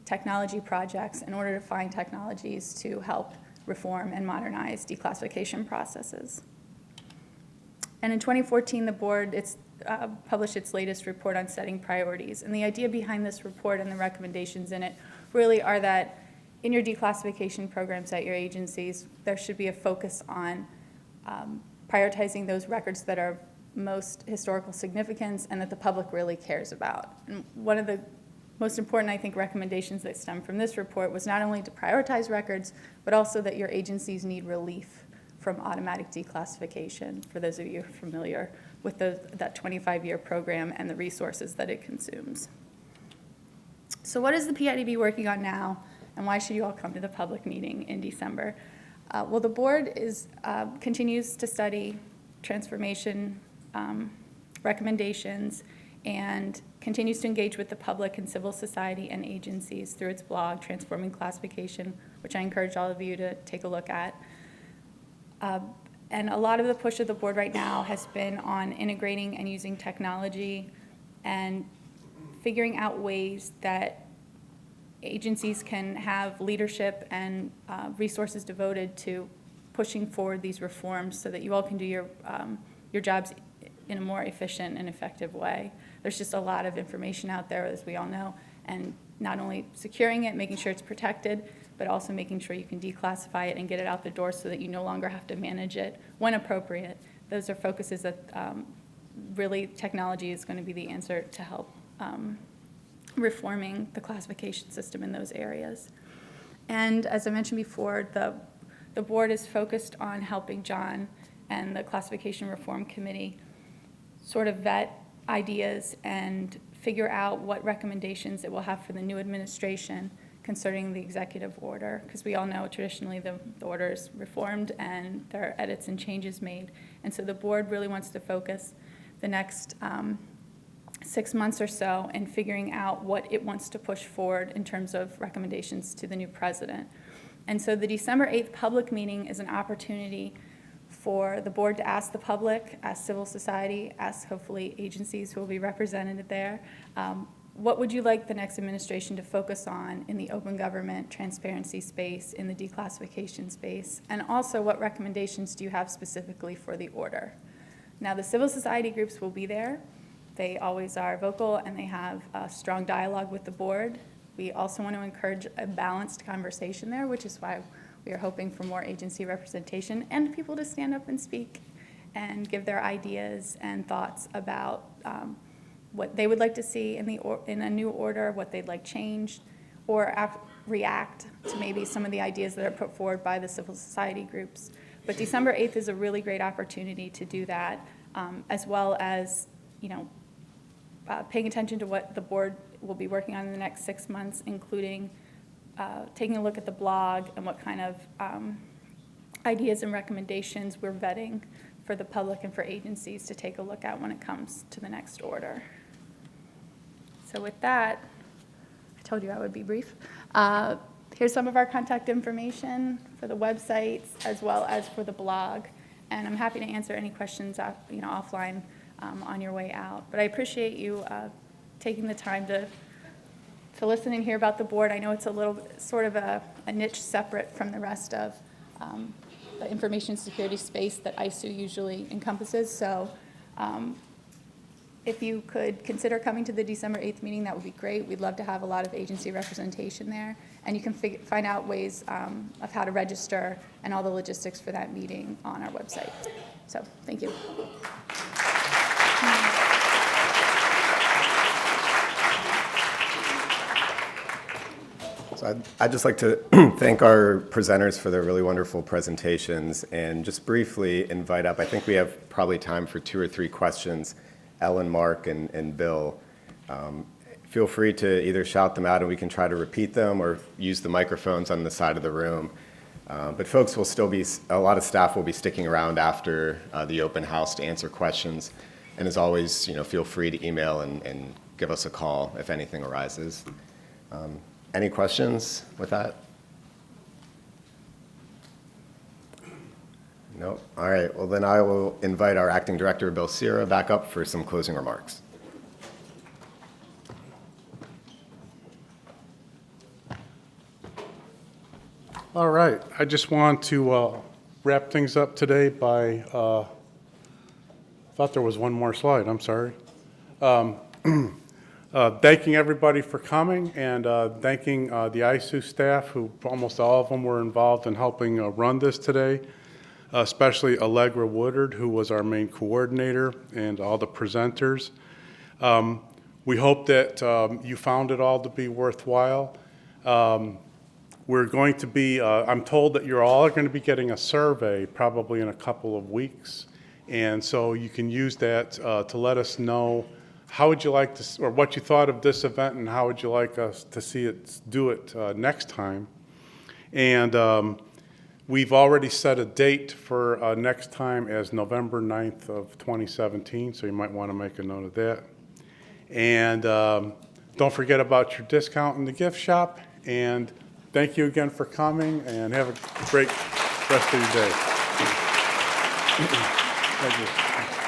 technology projects in order to find technologies to help reform and modernize declassification processes. And in 2014, the board published its latest report on setting priorities. And the idea behind this report and the recommendations in it really are that in your declassification programs at your agencies, there should be a focus on prioritizing those records that are most historical significance and that the public really cares about. And one of the most important, I think, recommendations that stem from this report was not only to prioritize records, but also that your agencies need relief from automatic declassification, for those of you who are familiar with that 25-year program and the resources that it consumes. So what is the PIDB working on now, and why should you all come to the public meeting in December? Well, the board continues to study transformation recommendations and continues to engage with the public and civil society and agencies through its blog, Transforming Classification, which I encourage all of you to take a look at. And a lot of the push of the board right now has been on integrating and using technology and figuring out ways that agencies can have leadership and resources devoted to pushing forward these reforms so that you all can do your jobs in a more efficient and effective way. There's just a lot of information out there, as we all know, and not only securing it, making sure it's protected, but also making sure you can declassify it and get it out the door so that you no longer have to manage it when appropriate. Those are focuses that really technology is going to be the answer to help reforming the classification system in those areas. And as I mentioned before, the board is focused on helping John and the Classification Reform Committee sort of vet ideas and figure out what recommendations it will have for the new administration concerning the executive order, because we all know traditionally the order is reformed and there are edits and changes made. And so the board really wants to focus the next 6 months or so in figuring out what it wants to push forward in terms of recommendations to the new president. And so the December 8th public meeting is an opportunity for the board to ask the public, ask civil society, ask hopefully agencies who will be represented there, what would you like the next administration to focus on in the open government transparency space, in the declassification space, and also what recommendations do you have specifically for the order? Now, the civil society groups will be there. They always are vocal and they have a strong dialogue with the board. We also want to encourage a balanced conversation there, which is why we are hoping for more agency representation and people to stand up and speak and give their ideas and thoughts about what they would like to see in a new order, what they'd like changed, or react to maybe some of the ideas that are put forward by the civil society groups. But December 8th is a really great opportunity to do that, as well as, paying attention to what the board will be working on in the next 6 months, including taking a look at the blog and what kind of ideas and recommendations we're vetting for the public and for agencies to take a look at when it comes to the next order. So with that, I told you I would be brief. Here's some of our contact information for the websites as well as for the blog. And I'm happy to answer any questions offline on your way out. But I appreciate you taking the time to listen and hear about the board. I know it's a little sort of a niche separate from the rest of the information security space that ISOO usually encompasses. So if you could consider coming to the December 8th meeting, that would be great. We'd love to have a lot of agency representation there. And you can find out ways of how to register and all the logistics for that meeting on our website. So thank you. So I'd just like to thank our presenters for their really wonderful presentations and just briefly invite up, I think we have probably time for 2 or 3 questions, Ellen, Mark, and Bill. Feel free to either shout them out and we can try to repeat them or use the microphones on the side of the room. But folks will still be, a lot of staff will be sticking around after the open house to answer questions. And as always, feel free to email and give us a call if anything arises. Any questions with that? No? All right. Well, then I will invite our Acting Director, Bill Cira, back up for some closing remarks. All right. I just want to wrap things up today by, thought there was one more slide. I'm sorry. Thanking everybody for coming and thanking the ISOO staff, who almost all of them were involved in helping run this today, especially Allegra Woodard, who was our main coordinator, and all the presenters. We hope that you found it all to be worthwhile. We're going to be, I'm told that you're all going to be getting a survey probably in a couple of weeks, and so you can use that to let us know how would you like to, or what you thought of this event, and how would you like us to see it do it next time. And we've already set a date for next time as November 9th of 2017, so you might want to make a note of that. And don't forget about your discount in the gift shop. And thank you again for coming, and have a great rest of your day. Thank you.